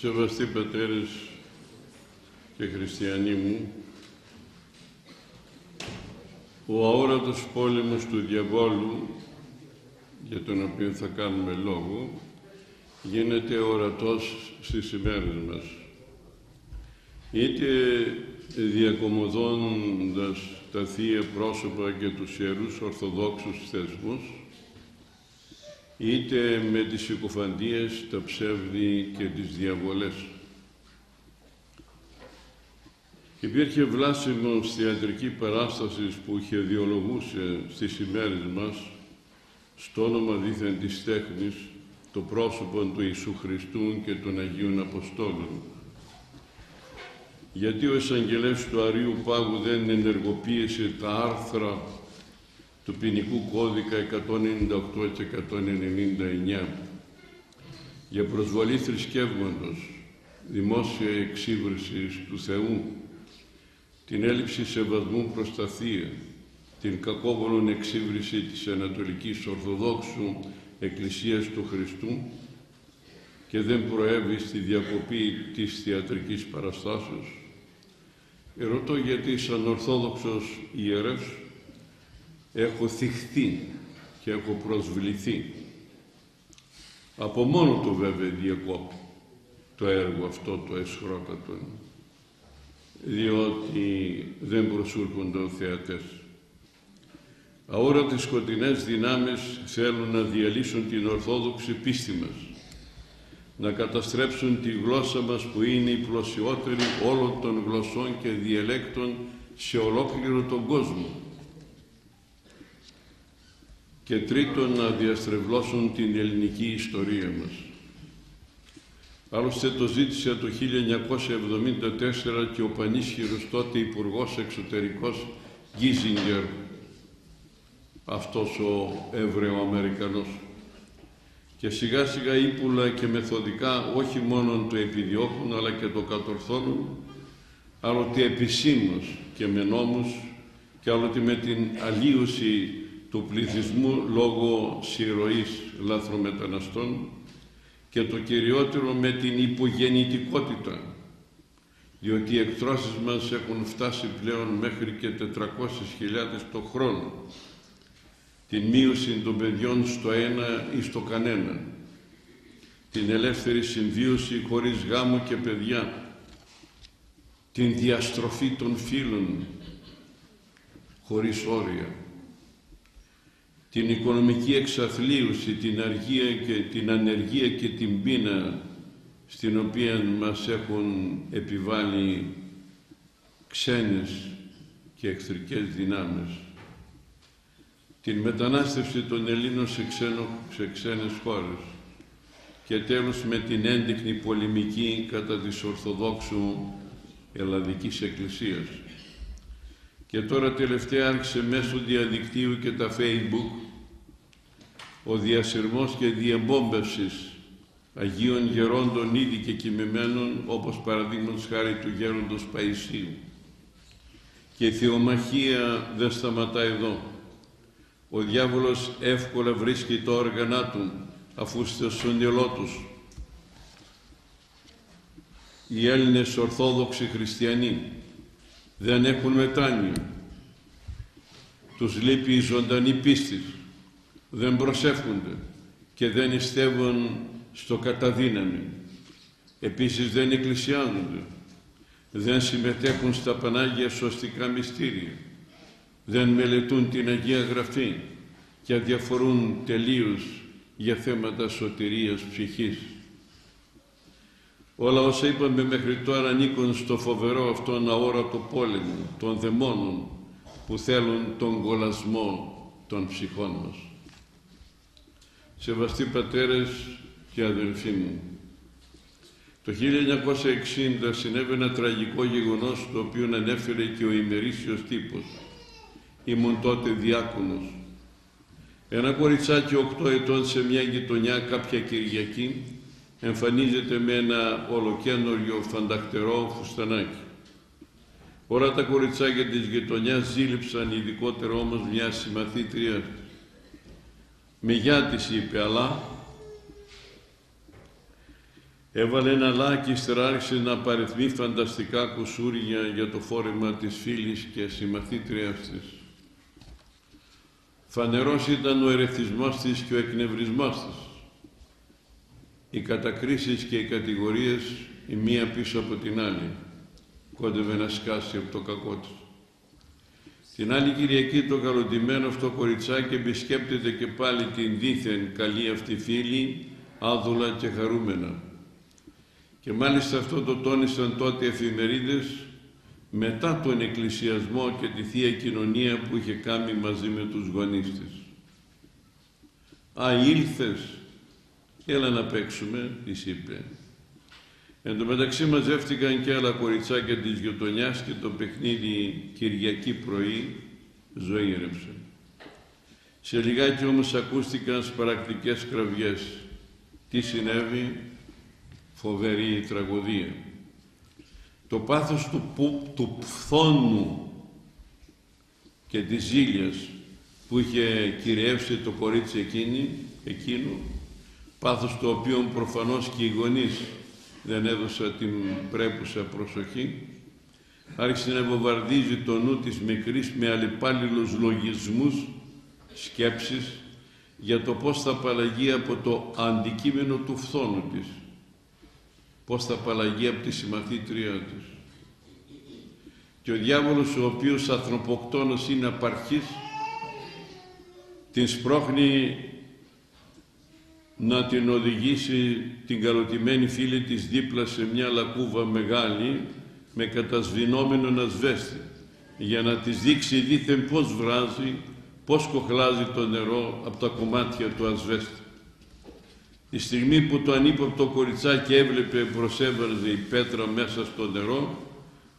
Σεβαστοί πατέρες και χριστιανοί μου, ο αόρατος πόλεμος του διαβόλου, για τον οποίο θα κάνουμε λόγο, γίνεται ορατός στις ημέρες μας. Είτε διακομωδώντας τα θεία πρόσωπα και τους ιερούς ορθοδόξους θεσμούς, είτε με τις συκοφαντίες, τα ψεύδη και τις διαβολές. Υπήρχε βλάσιμος θεατρική παράσταση που χεδιολογούσε στις ημέρες μας, στο όνομα δήθεν της τέχνης, το πρόσωπο του Ιησού Χριστού και των Αγίων Αποστόλων. Γιατί ο εισαγγελέας του Αρείου Πάγου δεν ενεργοποίησε τα άρθρα του ποινικού κώδικα 198 και 199 για προσβολή θρησκεύματος, δημόσια εξύβριση του Θεού, την έλλειψη σεβασμού προς τα θεία, την κακόβολον εξύβριση της Ανατολικής Ορθοδόξου Εκκλησίας του Χριστού και δεν προέβη στη διακοπή της θεατρικής παραστάσεως. Ερωτώ γιατί σαν Ορθόδοξος ιερεύς έχω θυχθεί και έχω προσβληθεί. Από μόνο του βέβαια διακόπτω το έργο αυτό το εσχρότατο, διότι δεν προσούρκονται οι θεατές. Αόρατες σκοτεινές δυνάμεις θέλουν να διαλύσουν την Ορθόδοξη πίστη μας, να καταστρέψουν τη γλώσσα μας που είναι η πλουσιότερη όλων των γλωσσών και διαλέκτων σε ολόκληρο τον κόσμο. Και τρίτον, να διαστρεβλώσουν την ελληνική ιστορία μας. Άλλωστε το ζήτησε το 1974 και ο πανίσχυρος τότε Υπουργός Εξωτερικός Γκίζινγκερ, αυτός ο Εβραιοαμερικανός. Και σιγά σιγά ύπουλα και μεθοδικά όχι μόνο το επιδιώκουν αλλά και το κατορθώνουν, άλλοτε επισήμως και με νόμους και άλλοτε με την αλλίωση του πληθυσμού λόγω συρροής λαθρομεταναστών και το κυριότερο με την υπογεννητικότητα, διότι οι εκτρώσεις μας έχουν φτάσει πλέον μέχρι και 400.000 το χρόνο, την μείωση των παιδιών στο ένα ή στο κανένα, την ελεύθερη συμβίωση χωρίς γάμο και παιδιά, την διαστροφή των φύλων χωρίς όρια, την οικονομική εξαθλίωση, την ανεργία και την πείνα στην οποία μας έχουν επιβάλει ξένες και εχθρικές δυνάμεις, την μετανάστευση των Ελλήνων σε ξένες χώρες και τέλος με την έντεκνη πολεμική κατά της Ορθοδόξου Ελλαδικής Εκκλησίας. Και τώρα τελευταία άρχισε μέσω διαδικτύου και τα Facebook ο διασυρμός και διεμπόμπευσης Αγίων Γερόντων ήδη και κοιμημένων, όπως παραδείγματος χάρη του Γέροντος Παϊσίου. Και η θεομαχία δεν σταματά εδώ. Ο διάβολος εύκολα βρίσκει τα όργανά του, αφού στο σύνολό τους οι Έλληνες Ορθόδοξοι Χριστιανοί δεν έχουν μετάνοια. Τους λείπει η ζωντανή πίστη, δεν προσεύχονται και δεν ειστεύουν στο καταδύναμη. Επίσης δεν εκκλησιάζονται, δεν συμμετέχουν στα Πανάγια σωστικά μυστήρια, δεν μελετούν την Αγία Γραφή και αδιαφορούν τελείως για θέματα σωτηρίας ψυχής. Όλα όσα είπαμε μέχρι τώρα ανήκουν στο φοβερό αυτόν αόρατο πόλεμο των δαιμόνων που θέλουν τον κολλασμό των ψυχών μας. Σεβαστοί πατέρες και αδελφοί μου, το 1960 συνέβη ένα τραγικό γεγονός το οποίο ανέφερε και ο ημερήσιος τύπος. Ήμουν τότε διάκονος. Ένα κοριτσάκι 8 ετών σε μια γειτονιά κάποια Κυριακή εμφανίζεται με ένα ολοκένωριο φανταχτερό φουστανάκι. Όλα τα κοριτσάκια της γειτονιάς ζήλεψαν, ειδικότερα όμως μια συμμαθήτρια. «Με γεια» της είπε, αλλά Έβαλε ένα λάκι, ύστερα άρχισε να παριθμεί φανταστικά κουσούρια για το φόρεμα της φίλης και συμμαθήτριας της. Φανερός ήταν ο ερεθισμός της και ο εκνευρισμός της. Οι κατακρίσεις και οι κατηγορίες, η μία πίσω από την άλλη, κόντευε να σκάσει από το κακό της. Την άλλη Κυριακή το καλοντημένο αυτό κοριτσάκι επισκέπτεται και πάλι την δήθεν καλή αυτή φίλη, άδουλα και χαρούμενα. Και μάλιστα αυτό το τόνισαν τότε οι εφημερίδες μετά τον εκκλησιασμό και τη Θεία Κοινωνία που είχε κάνει μαζί με τους γονείς της. «Α, ήλθες, έλα να παίξουμε», της είπε. Εν τω μεταξύ μαζεύτηκαν και άλλα κοριτσάκια της γειτονιάς και το παιχνίδι Κυριακή πρωί ζωήρεψε. Σε λιγάκι όμως ακούστηκαν σπαρακτικές κραυγές. Τι συνέβη? Φοβερή τραγωδία. Το πάθος του φθόνου και της ζήλιας που είχε κυριεύσει το κορίτσι εκείνο, πάθος το οποίο προφανώς και οι γονείς δεν έδωσαν την πρέπουσα προσοχή, άρχισε να βομβαρδίζει το νου της μικρής με αλλεπάλληλους λογισμούς, σκέψεις για το πώς θα απαλλαγεί από το αντικείμενο του φθόνου της, πώς θα απαλλαγεί από τη συμμαθήτριά της. Και ο διάβολος, ο οποίος ανθρωποκτόνος είναι απαρχής, την σπρώχνει να την οδηγήσει την καλωτημένη φίλη της δίπλα σε μια λακκούβα μεγάλη με κατασβηνόμενον ασβέστη, για να της δείξει δήθεν πώς βράζει, πώς κοχλάζει το νερό από τα κομμάτια του ασβέστη. Τη στιγμή που το ανύποπτο κοριτσάκι έβλεπε προσέβαζε η πέτρα μέσα στο νερό,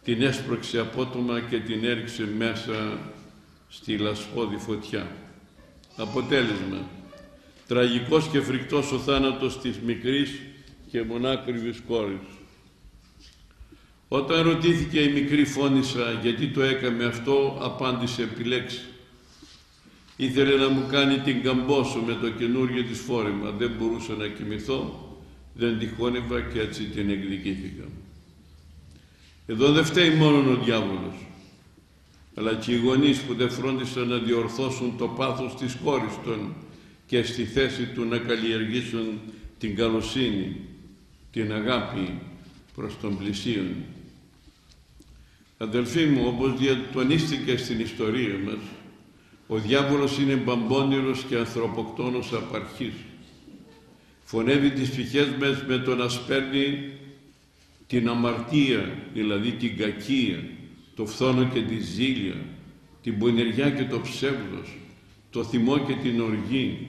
την έσπρωξε απότομα και την έριξε μέσα στη λασπώδη φωτιά. Αποτέλεσμα, τραγικός και φρικτός ο θάνατος της μικρής και μονάκριβης κόρης. Όταν ρωτήθηκε η μικρή φώνησα γιατί το έκαμε αυτό, απάντησε επιλέξει. Ήθελε να μου κάνει την καμπόσο με το καινούργιο της φόρεμα. Δεν μπορούσα να κοιμηθώ, δεν τυχόνευα και έτσι την εκδικήθηκα. Εδώ δεν φταίει μόνο ο διάβολος, αλλά και οι γονείς που δεν φρόντισαν να διορθώσουν το πάθος της κόρης των και στη θέση του να καλλιεργήσουν την καλοσύνη, την αγάπη προς τον πλησίον. Αδελφοί μου, όπως διατονίστηκε στην ιστορία μας, ο διάβολος είναι μπαμπώνυρος και ανθρωποκτόνος απαρχής. Φωνεύει τις ψυχές μας με το να σπέρνει την αμαρτία, δηλαδή την κακία, το φθόνο και τη ζήλια, την πονηριά και το ψεύδος, το θυμό και την οργή,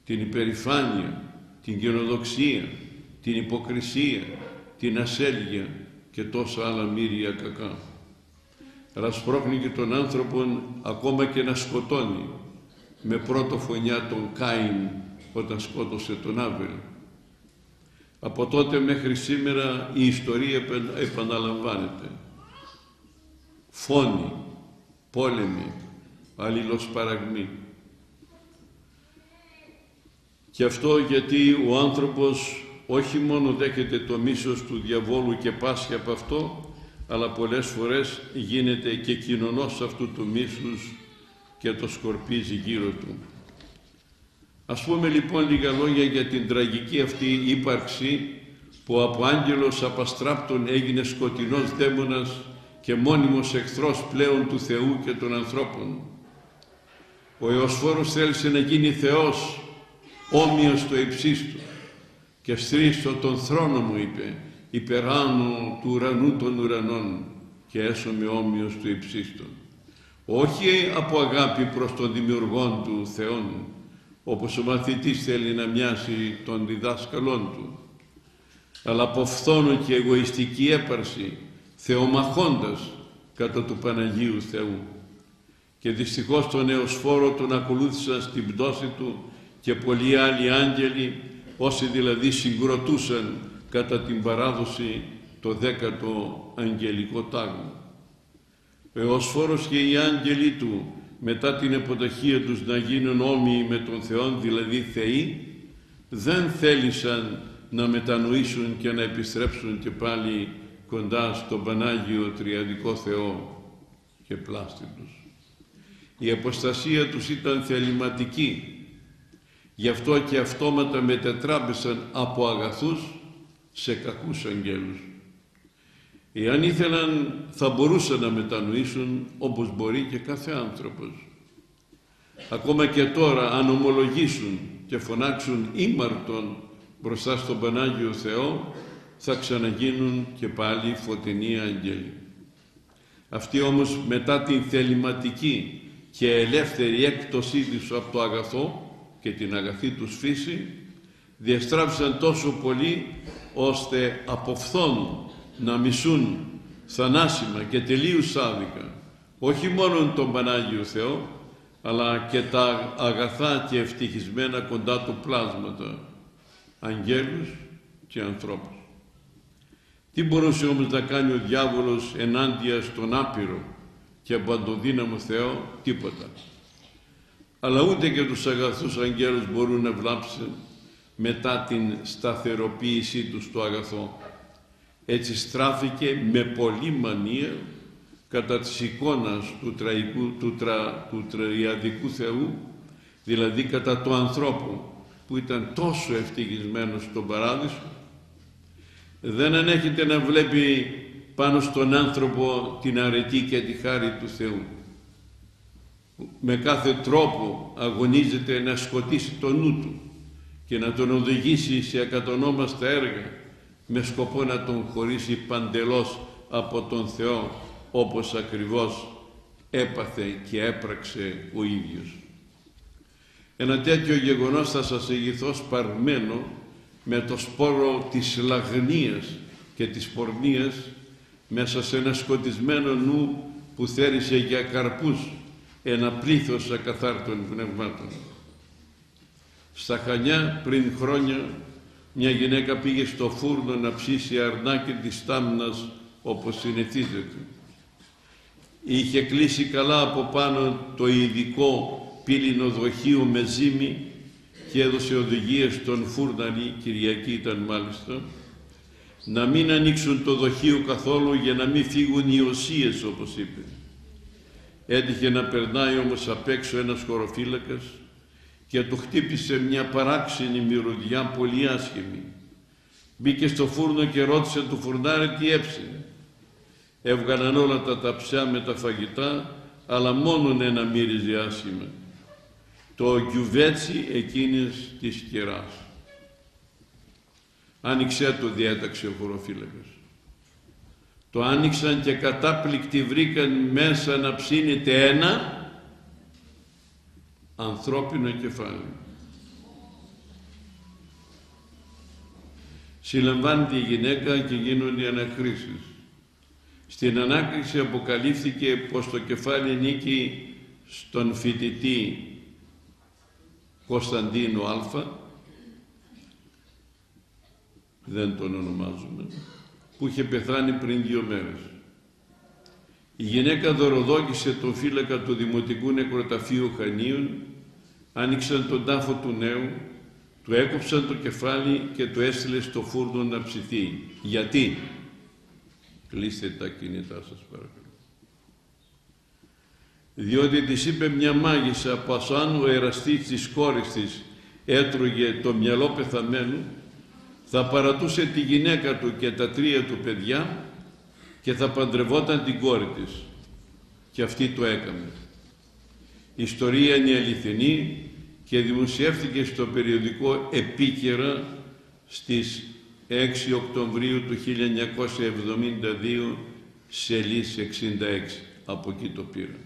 την υπερηφάνεια, την κοινοδοξία, την υποκρισία, την ασέλγεια και τόσα άλλα μοίρια κακά. Αλλά σπρώχνει και τον άνθρωπον ακόμα και να σκοτώνει, με πρώτο φωνιά τον Κάιν όταν σκότωσε τον Άβελ. Από τότε μέχρι σήμερα η ιστορία επαναλαμβάνεται. Φόνοι, πόλεμοι, αλληλοσπαραγμοί. Και αυτό γιατί ο άνθρωπος όχι μόνο δέχεται το μίσος του διαβόλου και πάσχει από αυτό, αλλά πολλές φορές γίνεται και κοινωνός αυτού του μίσους και το σκορπίζει γύρω του. Ας πούμε λοιπόν λίγα λόγια για την τραγική αυτή ύπαρξη που από άγγελος απαστράπτων έγινε σκοτεινός δαίμονας και μόνιμος εχθρός πλέον του Θεού και των ανθρώπων. Ο Εωσφόρος θέλησε να γίνει Θεός, όμοιος στο υψίστου, και στρίσω τον θρόνο μου, είπε, υπεράνω του ουρανού των ουρανών, και έσωμαι όμοιος του υψίστου. Όχι από αγάπη προς τον δημιουργόν του Θεόν, όπως ο μαθητής θέλει να μοιάσει τον διδάσκαλόν του, αλλά από φθόνο και εγωιστική έπαρση, θεομαχώντας κατά του Παναγίου Θεού. Και δυστυχώς τον Εωσφόρο τον ακολούθησαν στην πτώση του και πολλοί άλλοι άγγελοι, όσοι δηλαδή συγκροτούσαν κατά την παράδοση το 10ο αγγελικό τάγμα. Ο Εωσφόρος και οι άγγελοι του, μετά την επιτυχία τους να γίνουν όμοιοι με τον Θεόν, δηλαδή θεοί, δεν θέλησαν να μετανοήσουν και να επιστρέψουν και πάλι κοντά στον Πανάγιο Τριαδικό Θεό και πλάστη τους. Η αποστασία τους ήταν θεληματική, γι' αυτό και αυτόματα μετετράπησαν από αγαθούς σε κακούς αγγέλους. Εάν ήθελαν θα μπορούσαν να μετανοήσουν, όπως μπορεί και κάθε άνθρωπος. Ακόμα και τώρα, αν ομολογήσουν και φωνάξουν ήμαρτον μπροστά στον Πανάγιο Θεό, θα ξαναγίνουν και πάλι φωτεινοί αγγέλοι. Αυτοί όμως μετά την θεληματική και ελεύθερη έκπτωσή τους από το αγαθό και την αγαθή τους φύση, διαστράφησαν τόσο πολύ ώστε από φθόν να μισούν θανάσιμα και τελείως άδικα όχι μόνο τον Πανάγιο Θεό, αλλά και τα αγαθά και ευτυχισμένα κοντά του πλάσματα, αγγέλους και ανθρώπους. Τι μπορούσε όμως να κάνει ο διάβολος ενάντια στον άπειρο και παντοδύναμο Θεό? Τίποτα. Αλλά ούτε και τους αγαθούς αγγέλους μπορούν να βλάψουν μετά την σταθεροποίησή τους στο αγαθό. Έτσι στράφηκε με πολλή μανία κατά της εικόνας του τριαδικού Θεού, δηλαδή κατά του ανθρώπου που ήταν τόσο ευτυχισμένος στον Παράδεισο. Δεν ανέχεται να βλέπει πάνω στον άνθρωπο την αρετή και τη χάρη του Θεού. Με κάθε τρόπο αγωνίζεται να σκοτήσει το νου του και να τον οδηγήσει σε ακατονόμαστα έργα με σκοπό να τον χωρίσει παντελώς από τον Θεό, όπως ακριβώς έπαθε και έπραξε ο ίδιος. Ένα τέτοιο γεγονός θα σας ηγηθώ σπαρμένο με το σπόρο της λαγνίας και της πορνείας μέσα σε ένα σκοτισμένο νου που θέρισε για καρπούς ένα πλήθος ακαθάρτων πνευμάτων. Στα Χανιά πριν χρόνια μια γυναίκα πήγε στο φούρνο να ψήσει αρνάκι της τάμνας όπως συνηθίζεται. Είχε κλείσει καλά από πάνω το ειδικό πύληνο δοχείο με ζύμη και έδωσε οδηγίες στον φούρναρη, Κυριακή ήταν μάλιστα, να μην ανοίξουν το δοχείο καθόλου για να μην φύγουν οι οσίες, όπως είπε. Έτυχε να περνάει όμως απ' έξω ένας χωροφύλακας και του χτύπησε μια παράξενη μυρωδιά πολύ άσχημη. Μπήκε στο φούρνο και ρώτησε του φουρνάρη τι έψινε. Έβγαλαν όλα τα ταψιά με τα φαγητά, αλλά μόνον ένα μύριζε άσχημα. Το γιουβέτσι εκείνης της κεράς. Άνοιξε το, διέταξε ο χωροφύλακας. Το άνοιξαν και κατάπληκτοι βρήκαν μέσα να ψήνεται ένα ανθρώπινο κεφάλι. Συλλαμβάνεται η γυναίκα και γίνονται οι ανακρίσεις. Στην ανάκριση αποκαλύφθηκε πως το κεφάλι νίκη στον φοιτητή Κωνσταντίνο Α, δεν τον ονομάζουμε, που είχε πεθάνει πριν 2 μέρες. Η γυναίκα δωροδόκησε τον φύλακα του Δημοτικού Νεκροταφείου Χανίων, άνοιξαν τον τάφο του νέου, του έκοψαν το κεφάλι και το έστειλε στο φούρνο να ψηθεί. Γιατί? Κλείστε τα κινητά σας παρακαλώ. Διότι της είπε μια μάγισσα πως αν ο εραστής της κόρης της έτρωγε το μυαλό πεθαμένου, θα παρατούσε τη γυναίκα του και τα 3 του παιδιά και θα παντρευόταν την κόρη της. Και αυτή το έκανε. Η ιστορία είναι αληθινή και δημοσιεύτηκε στο περιοδικό Επίκαιρα στις 6 Οκτωβρίου του 1972, σελής 66. Από εκεί το πήρα.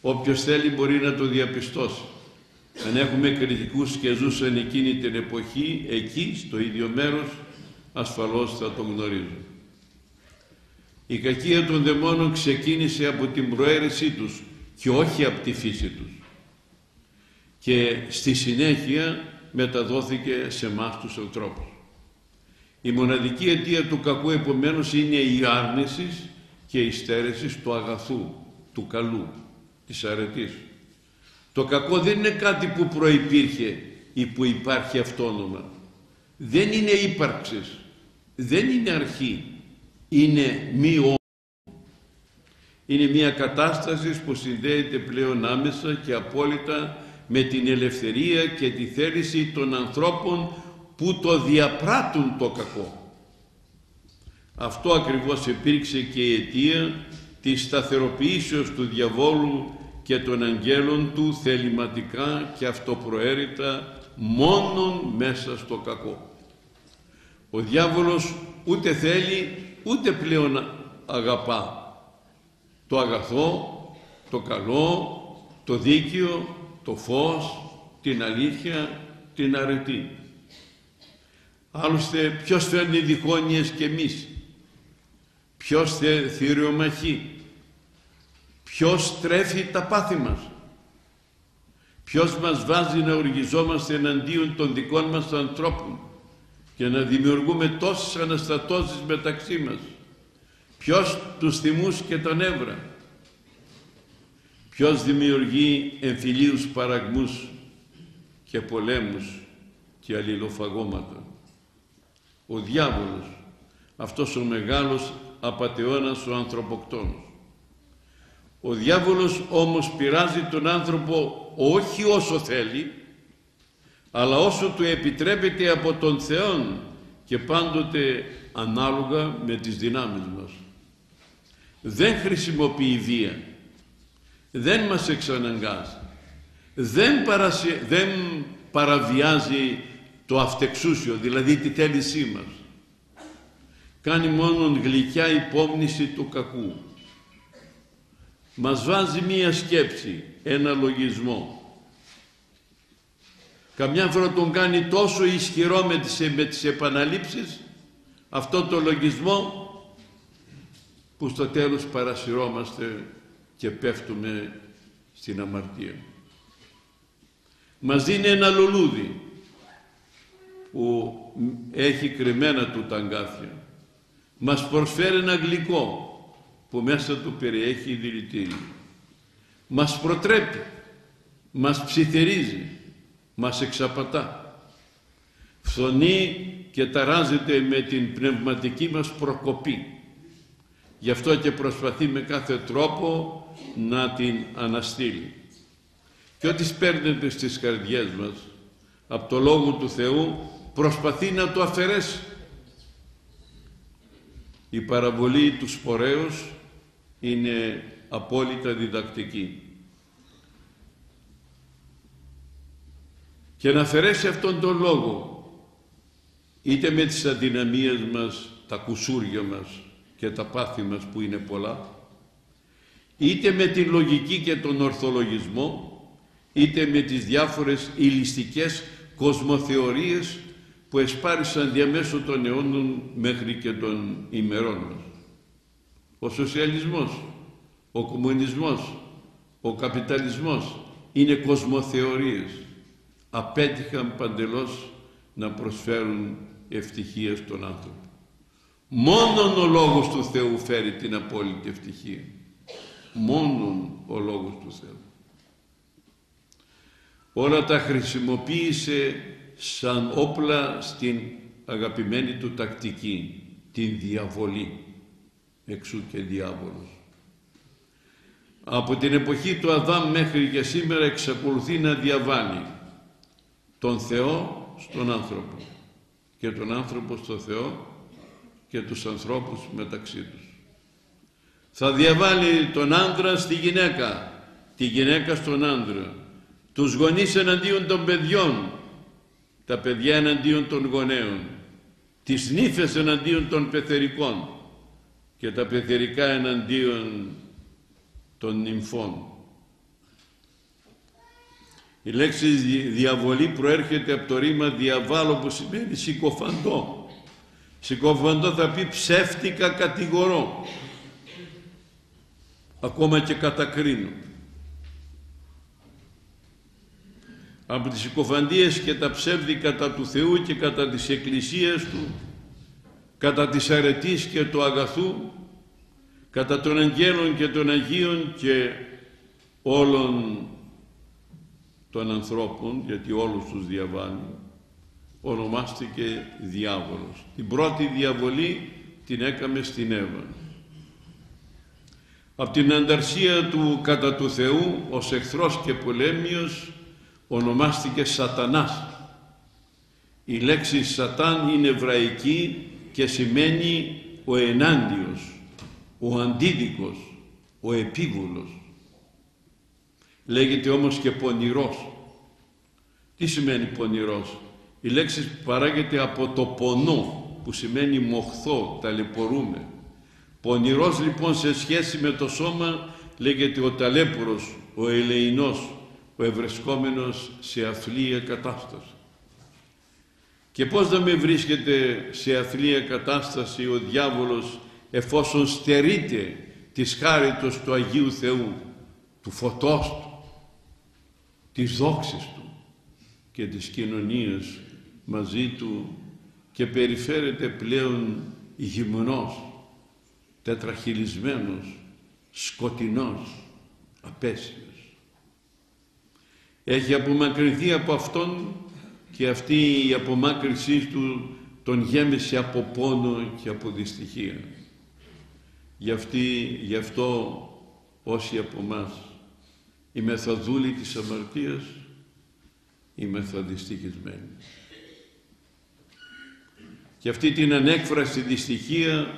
Όποιος θέλει μπορεί να το διαπιστώσει. Αν έχουμε κριτικούς και ζούσαν εκείνη την εποχή, εκεί, στο ίδιο μέρος, ασφαλώς θα το γνωρίζουν. Η κακία των δαιμόνων ξεκίνησε από την προαίρεσή τους και όχι από τη φύση τους. Και στη συνέχεια μεταδόθηκε σε εμάς τους ανθρώπους. Η μοναδική αιτία του κακού επομένως είναι η άρνηση και η στέρεση του αγαθού, του καλού, της αρετής. Το κακό δεν είναι κάτι που προϋπήρχε ή που υπάρχει αυτόνομα. δεν είναι ύπαρξης, δεν είναι αρχή, είναι μη όνομα. Είναι μια κατάσταση που συνδέεται πλέον άμεσα και απόλυτα με την ελευθερία και τη θέληση των ανθρώπων που το διαπράττουν το κακό. Αυτό ακριβώς υπήρξε και η αιτία της σταθεροποιήσεως του διαβόλου και των αγγέλων του θεληματικά και αυτοπροαίρετα μόνον μέσα στο κακό. Ο διάβολος ούτε θέλει ούτε πλέον αγαπά το αγαθό, το καλό, το δίκαιο, το φως, την αλήθεια, την αρετή. Άλλωστε ποιος φέρνει διχόνοιες και εμείς, ποιος θηριομαχεί, ποιος τρέφει τα πάθη μας, ποιος μας βάζει να οργιζόμαστε εναντίον των δικών μας ανθρώπων και να δημιουργούμε τόσες αναστατώσεις μεταξύ μας, ποιος τους θυμούς και τα νεύρα, ποιος δημιουργεί εμφυλίους παραγμούς και πολέμους και αλληλοφαγώματα. Ο διάβολος, αυτός ο μεγάλος απατεώνας, ο ανθρωποκτόνος. Ο διάβολος όμως πειράζει τον άνθρωπο όχι όσο θέλει, αλλά όσο του επιτρέπεται από τον Θεό και πάντοτε ανάλογα με τις δυνάμεις μας. Δεν χρησιμοποιεί βία, δεν μας εξαναγκάζει, δεν παραβιάζει το αυτεξούσιο, δηλαδή τη θέλησή μας. Κάνει μόνον γλυκιά υπόμνηση του κακού. Μας βάζει μία σκέψη, ένα λογισμό. Καμιά φορά τον κάνει τόσο ισχυρό με τις επαναλήψεις, αυτό το λογισμό, που στο τέλος παρασυρώμαστε και πέφτουμε στην αμαρτία. Μας δίνει ένα λουλούδι που έχει κρυμμένα του τα αγκάθια. Μας προσφέρει ένα γλυκό που μέσα του περιέχει δηλητήριο. Μας προτρέπει, μας ψιθυρίζει, μας εξαπατά. Φθονεί και ταράζεται με την πνευματική μας προκοπή. Γι' αυτό και προσπαθεί με κάθε τρόπο να την αναστείλει. Και ό,τι σπέρνεται στις καρδιές μας από το Λόγο του Θεού προσπαθεί να το αφαιρέσει. Η παραβολή του σπορέως είναι απόλυτα διδακτική. Και να αφαιρέσει αυτόν τον λόγο, είτε με τις αδυναμίες μας, τα κουσούρια μας και τα πάθη μας που είναι πολλά, είτε με την λογική και τον ορθολογισμό, είτε με τις διάφορες ηλιστικές κοσμοθεωρίες που εσπάρισαν διαμέσου των αιώνων μέχρι και των ημερών μας. Ο σοσιαλισμός, ο κομμουνισμός, ο καπιταλισμός είναι κοσμοθεωρίες. Απέτυχαν παντελώς να προσφέρουν ευτυχία στον άνθρωπο. Μόνον ο Λόγος του Θεού φέρει την απόλυτη ευτυχία. Μόνον ο Λόγος του Θεού. Όλα τα χρησιμοποίησε σαν όπλα στην αγαπημένη του τακτική, την διαβολή, εξού και διάβολος. Από την εποχή του Αδάμ μέχρι και σήμερα εξακολουθεί να διαβάλει τον Θεό στον άνθρωπο και τον άνθρωπο στο Θεό και τους ανθρώπους μεταξύ τους. Θα διαβάλει τον άντρα στη γυναίκα, τη γυναίκα στον άντρα, τους γονείς εναντίον των παιδιών, τα παιδιά εναντίον των γονέων, τις νύφες εναντίον των πεθερικών και τα πεθερικά εναντίον των νυμφών. Η λέξη διαβολή προέρχεται από το ρήμα διαβάλω που σημαίνει συκοφαντώ. Συκοφαντώ θα πει ψεύτικα κατηγορώ, ακόμα και κατακρίνω. Από τις συκοφαντίες και τα ψεύδη κατά του Θεού και κατά της Εκκλησίας Του, κατά της αρετής και του αγαθού, κατά των αγγέλων και των Αγίων και όλων των ανθρώπων, γιατί όλους τους διαβάλλει, ονομάστηκε διάβολος. Την πρώτη διαβολή την έκαμε στην Εύα. Από την ανταρσία του κατά του Θεού ως εχθρός και πολέμιος ονομάστηκε Σατανάς. Η λέξη Σατάν είναι εβραϊκή και σημαίνει ο ενάντιος, ο αντίδικος, ο επίβουλος. Λέγεται όμως και πονηρός. Τι σημαίνει πονηρός? Η λέξη παράγεται από το πονό, που σημαίνει μοχθό, ταλαιπωρούμε. Πονηρός λοιπόν σε σχέση με το σώμα λέγεται ο ταλέπορος, ο ελεεινός, ο ευρισκόμενος σε αθλία κατάσταση. Και πώς να μην βρίσκεται σε αθλία κατάσταση ο διάβολος εφόσον στερείται της χάριτος του Αγίου Θεού, του φωτός του, της δόξης του και της κοινωνίας μαζί του και περιφέρεται πλέον γυμνός, τετραχυλισμένος, σκοτεινός, απέσιος. Έχει απομακρυνθεί από Αυτόν και αυτή η απομάκρυνσή του τον γέμισε από πόνο και από δυστυχία. Γι' αυτό όσοι από μας είμεθα δούλοι της αμαρτίας, είμεθα δυστυχισμένοι. Και αυτή την ανέκφραστη δυστυχία,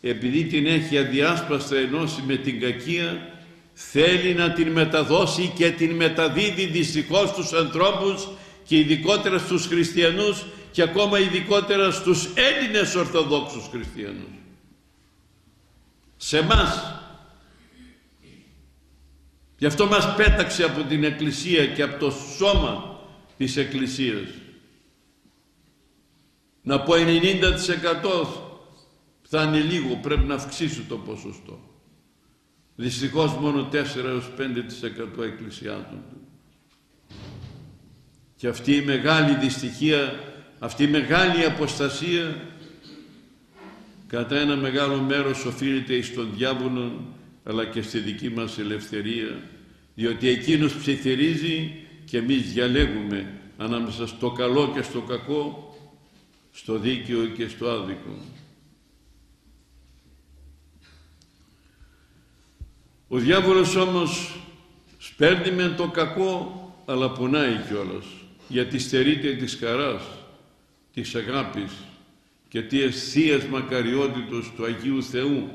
επειδή την έχει αδιάσπαστα ενώσει με την κακία, θέλει να την μεταδώσει και την μεταδίδει δυστυχώς στους ανθρώπους και ειδικότερα στους χριστιανούς και ακόμα ειδικότερα στους Έλληνες Ορθοδόξους χριστιανούς. Σε εμάς. Γι' αυτό μας πέταξε από την Εκκλησία και από το σώμα της Εκκλησίας. Να πω 90% θα είναι λίγο, πρέπει να αυξήσω το ποσοστό. Δυστυχώς μόνο 4-5% εκκλησιάζονται. Και αυτή η μεγάλη δυστυχία, αυτή η μεγάλη αποστασία κατά ένα μεγάλο μέρος οφείλεται εις τον διάβολο αλλά και στη δική μας ελευθερία, διότι εκείνος ψιθυρίζει και εμείς διαλέγουμε ανάμεσα στο καλό και στο κακό, στο δίκαιο και στο άδικο. Ο διάβολος όμως σπέρνει μεν το κακό, αλλά πονάει κιόλας, γιατί στερείται της χαράς, της αγάπης και της θείας μακαριότητος του Αγίου Θεού,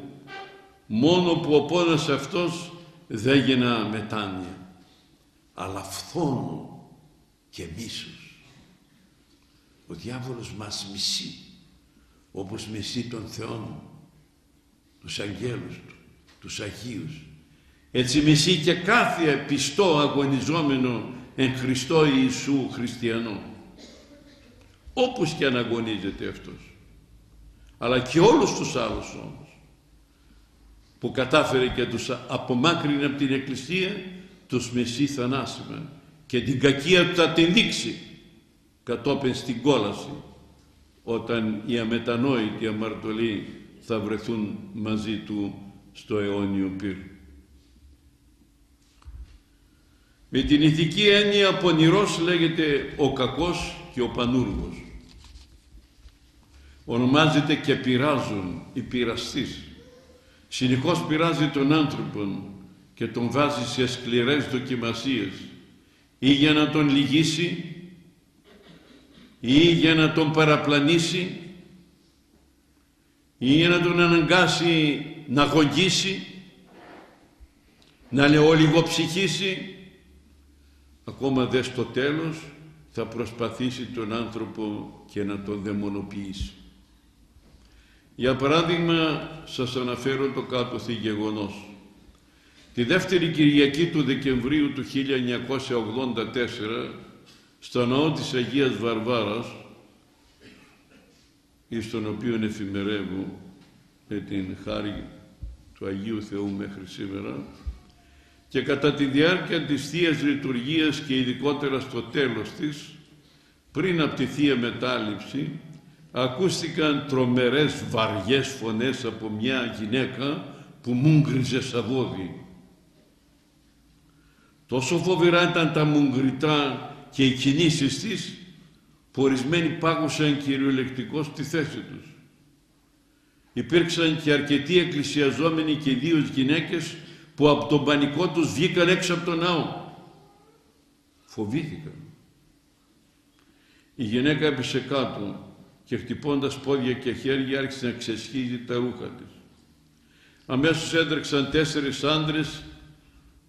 μόνο που ο πόνος αυτός δεν γεννά μετάνοια, αλλά φθόνο και μίσος. Ο διάβολος μας μισεί, όπως μισεί τον Θεό, τους αγγέλους του, τους Αγίους. Έτσι μισεί και κάθε πιστό αγωνιζόμενο εν Χριστώ Ιησού χριστιανό, όπως και αν αγωνίζεται αυτός. Αλλά και όλους τους άλλους όμως, που κατάφερε και τους απομάκρυνε από την Εκκλησία, τους μισεί θανάσιμα και την κακία του θα την δείξει κατόπιν στην κόλαση, όταν οι αμετανόητοι αμαρτωλοί θα βρεθούν μαζί του στο αιώνιο πύρ. Με την ηθική έννοια πονηρός λέγεται ο κακός και ο πανούργος. Ονομάζεται και πειράζουν, η πειραστής. Συνεχώς πειράζει τον άνθρωπον και τον βάζει σε σκληρές δοκιμασίες, ή για να τον λυγίσει ή για να τον παραπλανήσει ή για να τον αναγκάσει να γογγίσει, να λεολιγοψυχήσει. Ακόμα δε στο τέλος θα προσπαθήσει τον άνθρωπο και να τον δαιμονοποιήσει. Για παράδειγμα, σας αναφέρω το κάτωθι γεγονός. Τη δεύτερη Κυριακή του Δεκεμβρίου του 1984, στο ναό της Αγίας Βαρβάρας, εις τον οποίον εφημερεύω με την χάρη του Αγίου Θεού μέχρι σήμερα, και κατά τη διάρκεια της Θείας Λειτουργίας και ειδικότερα στο τέλος της, πριν από τη Θεία Μετάληψη, ακούστηκαν τρομερές βαριές φωνές από μια γυναίκα που μούγκριζε σαβόδι. Τόσο φοβερά ήταν τα μούγκριτά και οι κινήσεις της, που ορισμένοι πάγωσαν κυριολεκτικώς στη θέση τους. Υπήρξαν και αρκετοί εκκλησιαζόμενοι και ιδίως γυναίκες που από τον πανικό τους βγήκαν έξω από τον ναό. Φοβήθηκαν. Η γυναίκα έπεσε κάτω και χτυπώντας πόδια και χέρια άρχισε να ξεσχίζει τα ρούχα της. Αμέσως έτρεξαν 4 άντρες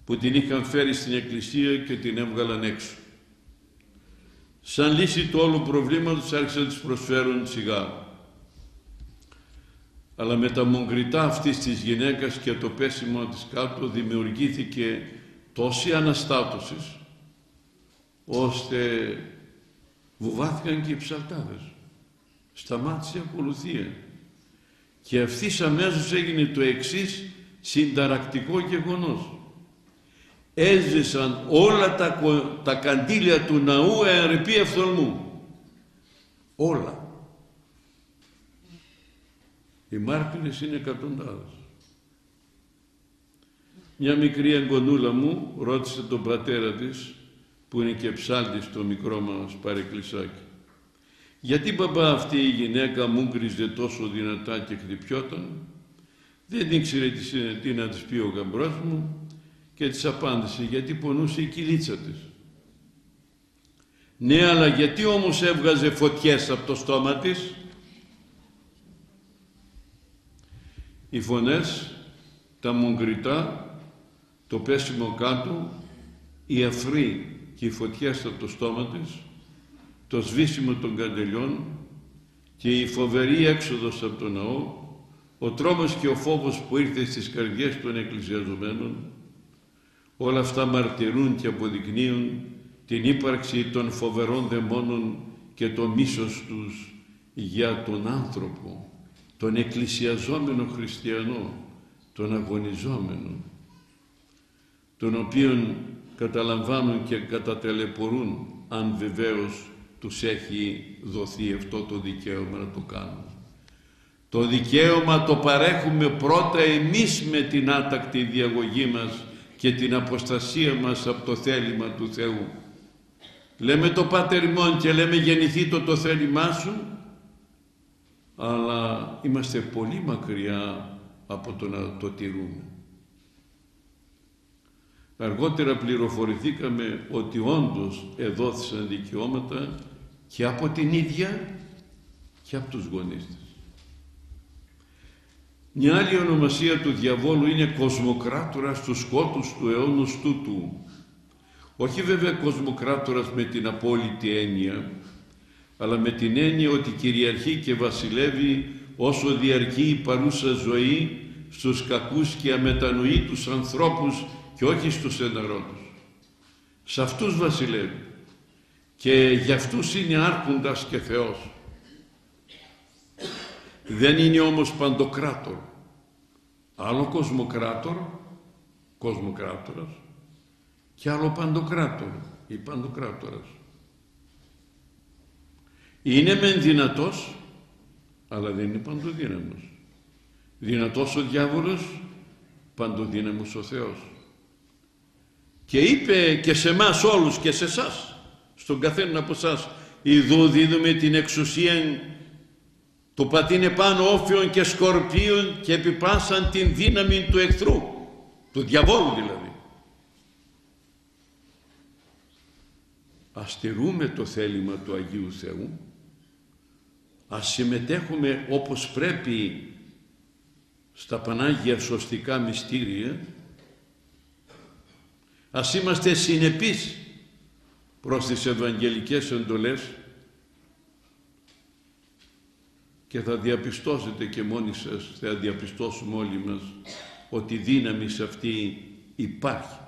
που την είχαν φέρει στην εκκλησία και την έβγαλαν έξω. Σαν λύση του όλου προβλήματος άρχισαν να της προσφέρουν τσιγάρο. Αλλά με τα μογκριτά αυτής της γυναίκας και το πέσιμο της κάτω δημιουργήθηκε τόση αναστάτωση ώστε βουβάθηκαν και οι ψαλτάδες. Σταμάτησε η ακολουθία και ευθύς αμέσως έγινε το εξής συνταρακτικό γεγονός. Έζησαν όλα τα καντήλια του ναού ερρεπή ευθορμού. Όλα. Οι μάρτυρες είναι εκατοντάδες. Μια μικρή εγγονούλα μου ρώτησε τον πατέρα της, που είναι και ψάλτης στο μικρό μας παρεκκλησάκι, γιατί μπαμπά αυτή η γυναίκα μούγκριζε τόσο δυνατά και χτυπιόταν? Δεν ήξερε τι να της πει ο γαμπρός μου και της απάντησε, γιατί πονούσε η κυλίτσα της. Ναι, αλλά γιατί όμως έβγαζε φωτιές από το στόμα της? Οι φωνές, τα μουγκριτά, το πέσιμο κάτω, η αφρή και οι φωτιές από το στόμα της, το σβήσιμο των καντελιών και η φοβερή έξοδος από τον ναό, ο τρόμος και ο φόβος που ήρθε στις καρδιές των εκκλησιαζομένων, όλα αυτά μαρτυρούν και αποδεικνύουν την ύπαρξη των φοβερών δαιμόνων και το μίσος τους για τον άνθρωπο, τον εκκλησιαζόμενο χριστιανό, τον αγωνιζόμενο, τον οποίον καταλαμβάνουν και κατατελεπορούν, αν βεβαίως τους έχει δοθεί αυτό το δικαίωμα να το κάνουν. Το δικαίωμα το παρέχουμε πρώτα εμείς με την άτακτη διαγωγή μας και την αποστασία μας από το θέλημα του Θεού. Λέμε το Πάτερ ημών και λέμε γεννηθεί το θέλημά σου, αλλά είμαστε πολύ μακριά από το να το τηρούμε. Αργότερα πληροφορηθήκαμε ότι όντως εδόθησαν δικαιώματα και από την ίδια και από τους γονείς της. Μια άλλη ονομασία του διαβόλου είναι κοσμοκράτορας στους σκότους του αιώνος τούτου. Όχι βέβαια κοσμοκράτορας με την απόλυτη έννοια, αλλά με την έννοια ότι κυριαρχεί και βασιλεύει όσο διαρκεί η παρούσα ζωή στους κακούς και αμετανοήτους ανθρώπους και όχι στους εναρώτους. Σε αυτούς βασιλεύει και για αυτούς είναι άρχοντας και Θεός. Δεν είναι όμως παντοκράτορ. Άλλο κοσμοκράτορας και άλλο παντοκράτορ ή παντοκράτορας. Είναι μεν δυνατός, αλλά δεν είναι παντοδύναμος. Δυνατός ο διάβολος, παντοδύναμος ο Θεός. Και είπε και σε εμάς όλους και σε εσάς, στον καθένα από εσάς, ιδού δίδουμε την εξουσία του πατίνε πάνω όφιων και σκορπίων και επιπάσαν την δύναμη του εχθρού, του διαβόλου δηλαδή. Ας τηρούμε το θέλημα του Αγίου Θεού, ας συμμετέχουμε όπως πρέπει στα Πανάγια σωστικά μυστήρια, ας είμαστε συνεπείς προς τις Ευαγγελικές εντολές και θα διαπιστώσετε και μόνοι σας, θα διαπιστώσουμε όλοι μας, ότι η δύναμη σε αυτή υπάρχει,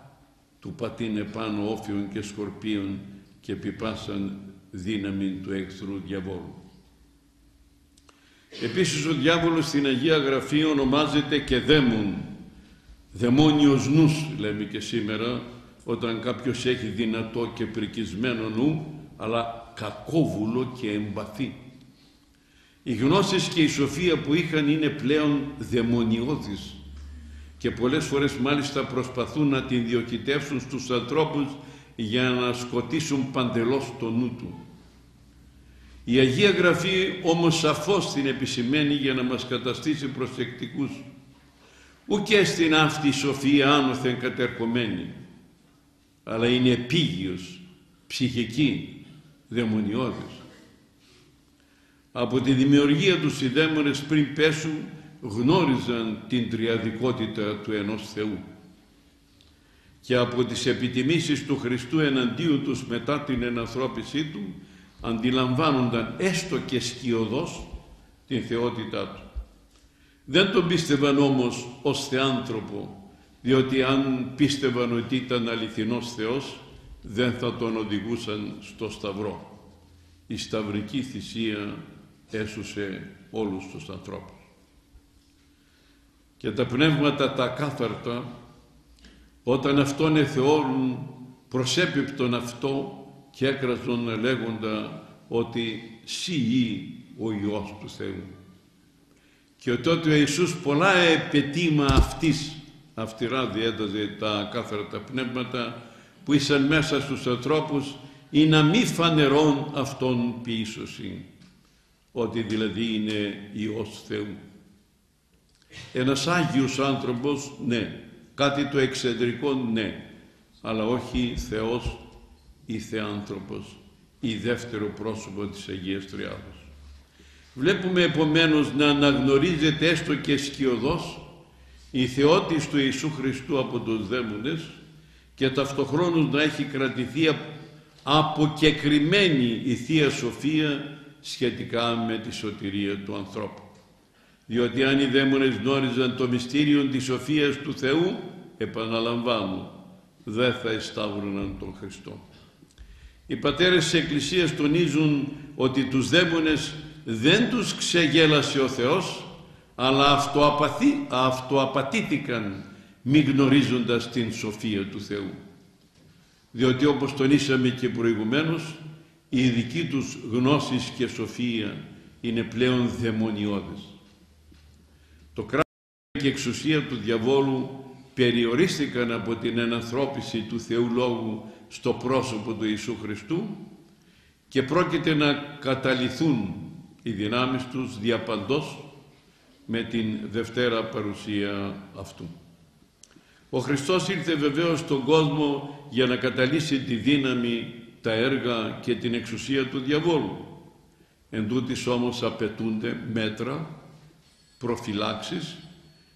του πατίνε πάνω όφιων και σκορπίων και επιπάσαν δύναμη του εχθρού διαβόλου. Επίσης ο διάβολος στην Αγία Γραφή ονομάζεται και δαίμον, δαιμόνιος νους λέμε και σήμερα, όταν κάποιος έχει δυνατό και πρικισμένο νου, αλλά κακόβουλο και εμπαθή. Οι γνώσεις και η σοφία που είχαν είναι πλέον δαιμονιώδεις και πολλές φορές μάλιστα προσπαθούν να την διοκητεύσουν στους ανθρώπους για να σκοτήσουν παντελώς το νου του. Η Αγία Γραφή όμως σαφώς την επισημαίνει για να μας καταστήσει προσεκτικούς, ουκ στην αυτή σοφία άνωθεν κατερχομένη, αλλά είναι επίγειος, ψυχική, δαιμονιώδης. Από τη δημιουργία τους οι δαίμονες πριν πέσουν γνώριζαν την τριαδικότητα του ενός Θεού, και από τις επιτιμήσεις του Χριστού εναντίον τους μετά την ενανθρώπισή του αντιλαμβάνονταν έστω και σκιωδώς την θεότητά του. Δεν τον πίστευαν όμως ως θεάνθρωπο, διότι αν πίστευαν ότι ήταν αληθινός Θεός δεν θα τον οδηγούσαν στο Σταυρό. Η σταυρική θυσία έσωσε όλους τους ανθρώπους. Και τα πνεύματα τα ακάθαρτα, όταν αυτόν εθεώρουν, προσέπιπτον αυτό και έκραζον λέγοντα ότι «Συ ή ο Υιός του Θεού». Και τότε ο Ιησούς πολλά επαιτήμα αυτής αυστηρά διέταζε τα ακάθαρτα πνεύματα που ήσαν μέσα στους ανθρώπους, ή να μη φανερών αυτόν ποιήσωση, ότι δηλαδή είναι Υιός Θεού. Ένας Άγιος άνθρωπος, ναι, κάτι το εξεντρικό, ναι, αλλά όχι Θεός ή Θεάνθρωπος ή δεύτερο πρόσωπο της Αγίας Τριάδος. Βλέπουμε επομένως να αναγνωρίζεται έστω και σκιωδώς η θεότης του Ιησού Χριστού από τους δαίμονες και ταυτοχρόνως να έχει κρατηθεί αποκεκριμένη η Θεία Σοφία σχετικά με τη σωτηρία του ανθρώπου. Διότι αν οι δαίμονες γνώριζαν το μυστήριο της σοφίας του Θεού, επαναλαμβάνω, δεν θα εσταύρωναν τον Χριστό. Οι πατέρες της Εκκλησίας τονίζουν ότι τους δαίμονες δεν τους ξεγέλασε ο Θεός, αλλά αυτοαπατήθηκαν μη γνωρίζοντας την σοφία του Θεού. Διότι όπως τονίσαμε και προηγουμένως, η δική τους γνώση και σοφία είναι πλέον δαιμονιώδες. Το κράτος και η εξουσία του διαβόλου περιορίστηκαν από την ενανθρώπιση του Θεού Λόγου στο πρόσωπο του Ιησού Χριστού και πρόκειται να καταλυθούν οι δυνάμεις τους διαπαντός με την Δευτέρα παρουσία αυτού. Ο Χριστός ήρθε βεβαίως στον κόσμο για να καταλύσει τη δύναμη, τα έργα και την εξουσία του διαβόλου. Εν τούτοις όμως απαιτούνται μέτρα, προφυλάξεις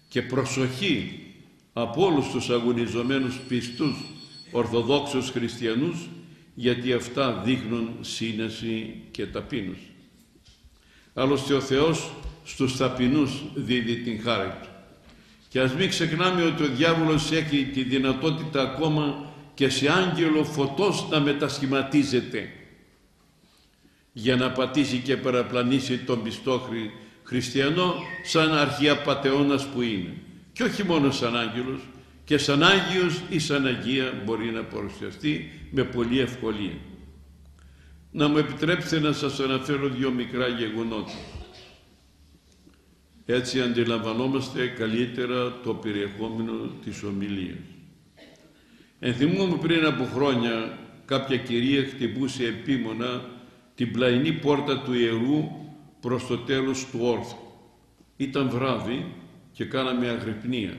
και προσοχή από όλους τους αγωνιζομένους πιστούς Ορθοδόξους χριστιανούς, γιατί αυτά δείχνουν σύνεση και ταπείνωση. Άλλωστε ο Θεός στους ταπεινούς δίδει την χάρη Του. Και ας μην ξεχνάμε ότι ο διάβολος έχει τη δυνατότητα ακόμα και σε άγγελο φωτός να μετασχηματίζεται για να πατήσει και παραπλανήσει τον πιστό χριστιανό σαν αρχιαπατεώνας που είναι. Και όχι μόνο σαν άγγελος, και σαν Άγιος ή σαν Αγία μπορεί να παρουσιαστεί με πολλή ευκολία. Να μου επιτρέψετε να σας αναφέρω δύο μικρά γεγονότα. Έτσι αντιλαμβανόμαστε καλύτερα το περιεχόμενο της ομιλίας. Ενθυμούμαι πριν από χρόνια κάποια κυρία χτυπούσε επίμονα την πλαϊνή πόρτα του ιερού προς το τέλος του όρθου. Ήταν βράδυ και κάναμε αγρυπνία.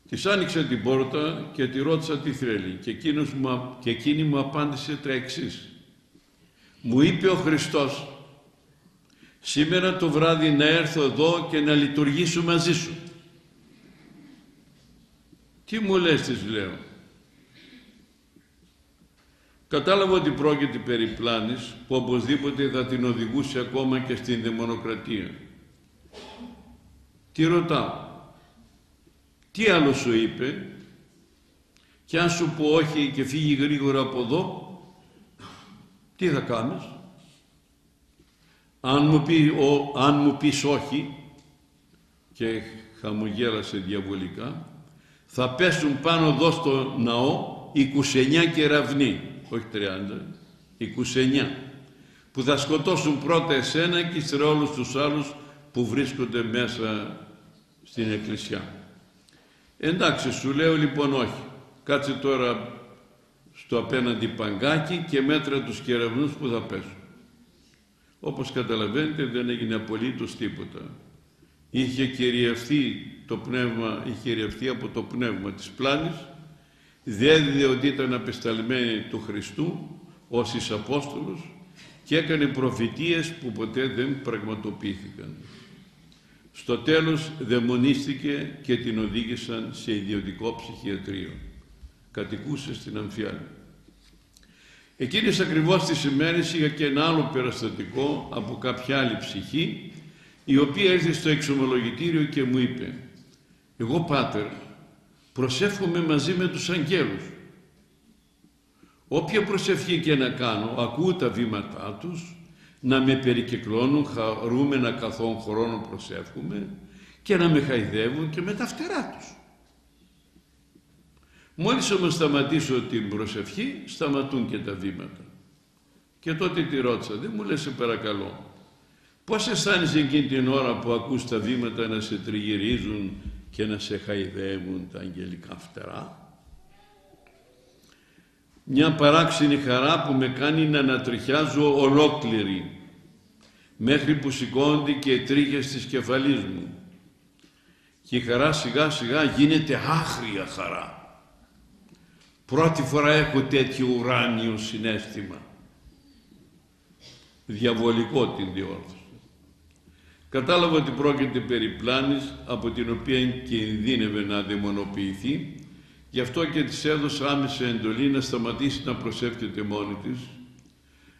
Της άνοιξα την πόρτα και τη ρώτησα τι θέλει και εκείνη μου απάντησε τα εξής. Μου είπε ο Χριστός, σήμερα το βράδυ να έρθω εδώ και να λειτουργήσω μαζί σου. Τι μου λες, της λέω. Κατάλαβα ότι πρόκειται περί πλάνης που οπωσδήποτε θα την οδηγούσε ακόμα και στην δαιμονοκρατία. Τι ρωτάω. Τι άλλο σου είπε, και αν σου πω όχι και φύγει γρήγορα από εδώ, τι θα κάνεις? Αν μου πεις όχι, και χαμογέλασε διαβολικά, θα πέσουν πάνω εδώ στο ναό 29 κεραυνοί, όχι 30, 29, που θα σκοτώσουν πρώτα εσένα και ύστερα όλους τους άλλους που βρίσκονται μέσα στην εκκλησιά. Εντάξει, σου λέω λοιπόν όχι. Κάτσε τώρα στο απέναντι παγκάκι και μέτρα τους κεραυνούς που θα πέσουν. Όπως καταλαβαίνετε, δεν έγινε απολύτως τίποτα. Είχε κυριευτεί από το πνεύμα της πλάνης, διέδιδε ότι ήταν απεσταλμένη του Χριστού ως εις Απόστολος και έκανε προφητείες που ποτέ δεν πραγματοποιήθηκαν. Στο τέλος δαιμονίστηκε και την οδήγησαν σε ιδιωτικό ψυχιατρίο. Κατοικούσε στην Αμφιάλη. Εκείνες ακριβώς τις ημέρες είχα και ένα άλλο περιστατικό από κάποια άλλη ψυχή, η οποία ήρθε στο εξομολογητήριο και μου είπε: «Εγώ, Πάτερ, προσεύχομαι μαζί με τους αγγέλους. Όποια προσευχή και να κάνω, ακούω τα βήματά τους να με περικυκλώνουν χαρούμενα καθόν χρόνο προσεύχομαι και να με χαϊδεύουν και με τα φτερά τους. Μόλις όμως σταματήσω την προσευχή, σταματούν και τα βήματα». Και τότε τη ρώτησα: «Δεν μου λες, σε παρακαλώ, πώς αισθάνεσαι εκείνη την ώρα που ακούς τα βήματα να σε τριγυρίζουν και να σε χαϊδεύουν τα αγγελικά φτερά?» «Μια παράξενη χαρά που με κάνει να ανατριχιάζω ολόκληρη, μέχρι που σηκώνονται και οι τρίχες της κεφαλής μου. Και η χαρά σιγά σιγά γίνεται άγρια χαρά. Πρώτη φορά έχω τέτοιο ουράνιο συναίσθημα». Διαβολικό την διόρθωσε. Κατάλαβα ότι πρόκειται περί πλάνης από την οποία κινδύνευε να δαιμονοποιηθεί, γι' αυτό και της έδωσα άμεσα εντολή να σταματήσει να προσεύχεται μόνη της,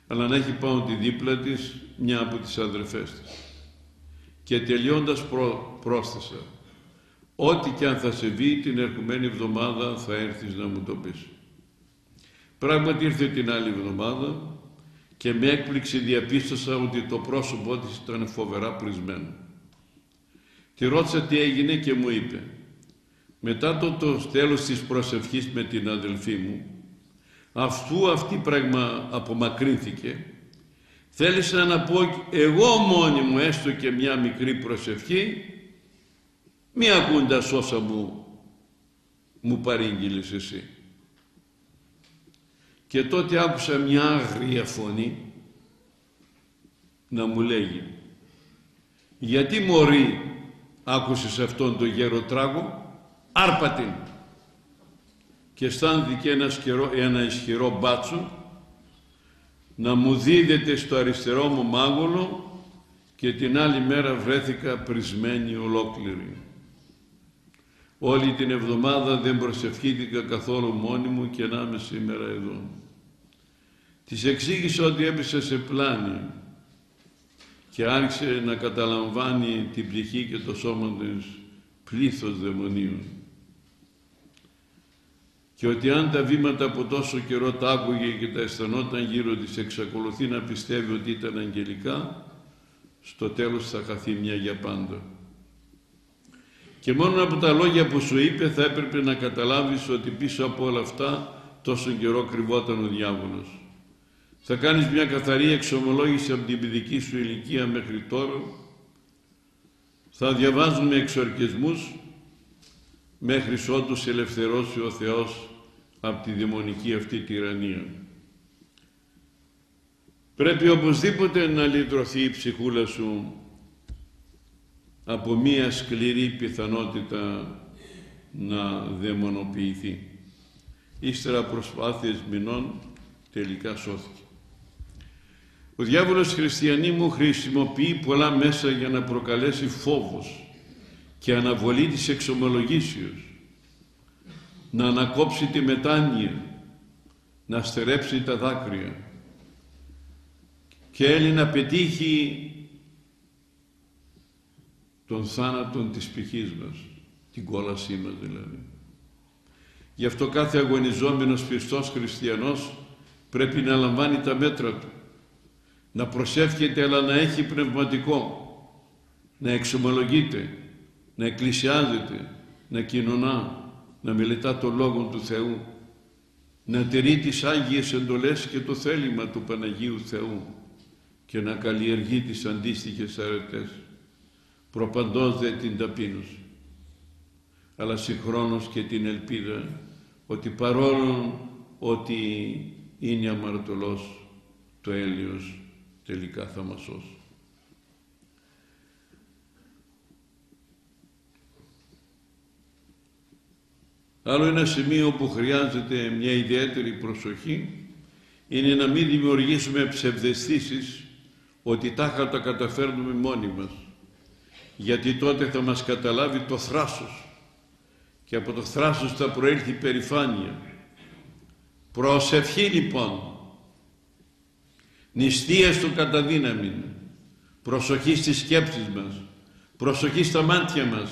αλλά να έχει πάνω τη δίπλα της μια από τις αδερφές της. Και τελειώντας πρόσθεσα: «Ό,τι και αν θα συμβεί την ερχομένη εβδομάδα θα έρθεις να μου το πεις». Πράγματι ήρθε την άλλη εβδομάδα και με έκπληξη διαπίστωσα ότι το πρόσωπό της ήταν φοβερά πρισμένο. Τη ρώτησα τι έγινε και μου είπε: «Μετά το τέλος της προσευχής με την αδελφή μου, αφού αυτή πράγμα απομακρύνθηκε, θέλησα να πω εγώ μόνη μου έστω και μια μικρή προσευχή, μη ακούντας όσα μου παρήγγειλες εσύ». Και τότε άκουσα μια άγρια φωνή να μου λέγει: «Γιατί, μωρή, άκουσες αυτόν τον γεροτράγο, άρπα την». Και αισθάνθηκε ένα ισχυρό μπάτσο να μου δίδεται στο αριστερό μου μάγουλο και την άλλη μέρα βρέθηκα πρισμένη ολόκληρη. Όλη την εβδομάδα δεν προσευχήθηκα καθόλου μόνη μου και να είμαι σήμερα εδώ. Της εξήγησα ότι έπεσε σε πλάνη και άρχισε να καταλαμβάνει την ψυχή και το σώμα της πλήθος δαιμονίων. Και ότι αν τα βήματα από τόσο καιρό τα άκουγε και τα αισθανόταν γύρω της, εξακολουθεί να πιστεύει ότι ήταν αγγελικά, στο τέλος θα χαθεί μια για πάντα. Και μόνο από τα λόγια που σου είπε θα έπρεπε να καταλάβεις ότι πίσω από όλα αυτά τόσο καιρό κρυβόταν ο διάβολος. Θα κάνεις μια καθαρή εξομολόγηση από την παιδική σου ηλικία μέχρι τώρα. Θα διαβάζουμε εξορκισμούς μέχρι ότου σε ελευθερώσει ο Θεός από τη δαιμονική αυτή τυραννία. Πρέπει οπωσδήποτε να λυτρωθεί η ψυχούλα σου από μία σκληρή πιθανότητα να δαιμονοποιηθεί. Ύστερα προσπάθειες μηνών τελικά σώθηκε. Ο διάβολος, χριστιανοί μου, χρησιμοποιεί πολλά μέσα για να προκαλέσει φόβος και αναβολή της εξομολογήσεως, να ανακόψει τη μετάνοια, να στερέψει τα δάκρυα και έλει να πετύχει τον θάνατον της ψυχής μας, την κόλασή μας δηλαδή. Γι' αυτό κάθε αγωνιζόμενος πιστός χριστιανός πρέπει να λαμβάνει τα μέτρα του, να προσεύχεται αλλά να έχει πνευματικό, να εξομολογείται, να εκκλησιάζεται, να κοινωνά, να μελετά το Λόγο του Θεού, να τηρεί τις Άγιες εντολές και το θέλημα του Παναγίου Θεού και να καλλιεργεί τις αντίστοιχες αρετές, προπαντός δε την ταπείνωση, αλλά συγχρόνως και την ελπίδα ότι παρόλο ότι είναι αμαρτωλός, το έλεος τελικά θα μας σώσει. Άλλο ένα σημείο που χρειάζεται μια ιδιαίτερη προσοχή είναι να μην δημιουργήσουμε ψευδαισθήσεις ότι τάχα τα καταφέρνουμε μόνοι μας, γιατί τότε θα μας καταλάβει το θράσος και από το θράσος θα προέλθει περηφάνεια. Προσευχή λοιπόν, νηστεία στο καταδύναμη, προσοχή στις σκέψεις μας, προσοχή στα μάτια μας,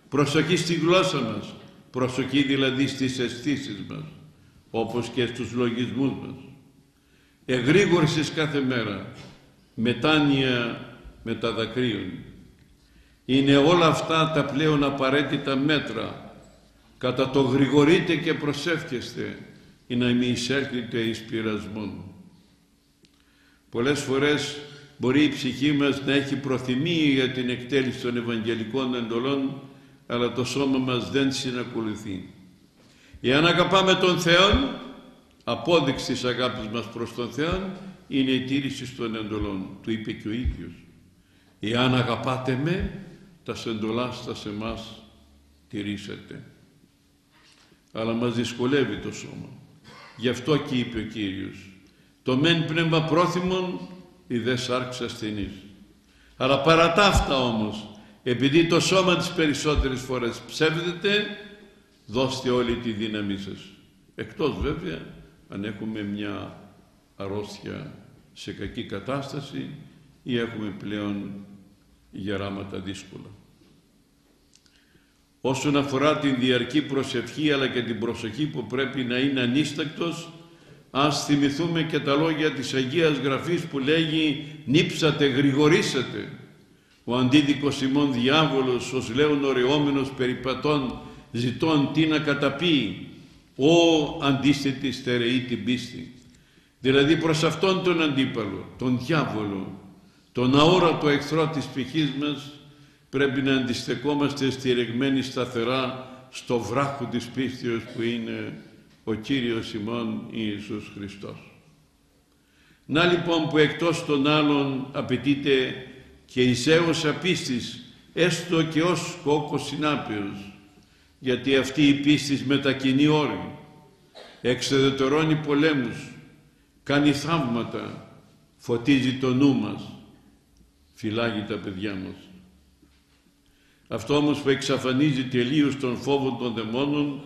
προσοχή στη γλώσσα μας, προσοχή δηλαδή στις αισθήσεις μας, όπως και στους λογισμούς μας. Εγρήγορσης κάθε μέρα, μετάνοια με τα δακρύων. Είναι όλα αυτά τα πλέον απαραίτητα μέτρα. Κατά το γρηγορείτε και προσεύχεστε, ή να μη εισέλθετε εις πειρασμόν. Πολλές φορές μπορεί η ψυχή μας να έχει προθυμία για την εκτέλεση των ευαγγελικών εντολών, αλλά το σώμα μας δεν συνακολουθεί. Εάν αγαπάμε τον Θεό, απόδειξη της αγάπης μας προς τον Θεό είναι η τήρηση των εντολών. Του είπε και ο ίδιος: εάν αγαπάτε με, τα εντολάστα σε μας τηρήσετε. Αλλά μας δυσκολεύει το σώμα. Γι' αυτό και είπε ο Κύριος: το μεν πνεύμα πρόθυμον, η δε σάρξ ασθενής. Αλλά παρά τα αυτά όμως, επειδή το σώμα τις περισσότερες φορές ψεύδεται, δώστε όλη τη δύναμή σας. Εκτός βέβαια αν έχουμε μια αρρώστια σε κακή κατάσταση ή έχουμε πλέον γεράματα δύσκολα. Όσον αφορά την διαρκή προσευχή αλλά και την προσοχή που πρέπει να είναι ανίστακτος, ας θυμηθούμε και τα λόγια της Αγίας Γραφής που λέγει «νύψατε, γρηγορήσατε». Ο αντίδικος ημών διάβολος, ως λέον ωρεόμενος περιπατών, ζητών τι να καταπεί, «Ω αντίστητη στερεή την πίστη». Δηλαδή προς αυτόν τον αντίπαλο, τον διάβολο, τον αόρατο εχθρό της ψυχής μας, πρέπει να αντιστεκόμαστε στηριγμένοι σταθερά στο βράχο της πίστεως που είναι ο Κύριος ημών Ιησούς Χριστός. Να λοιπόν που εκτός των άλλων απαιτείται και η ζέωσα πίστης, έστω και ως κόκκος συνάπεως, γιατί αυτή η πίστης μετακινεί όρη, εξεδετερώνει πολέμους, κάνει θαύματα, φωτίζει το νου μας, φυλάγει τα παιδιά μας. Αυτό όμως που εξαφανίζει τελείως τον φόβο των δαιμόνων,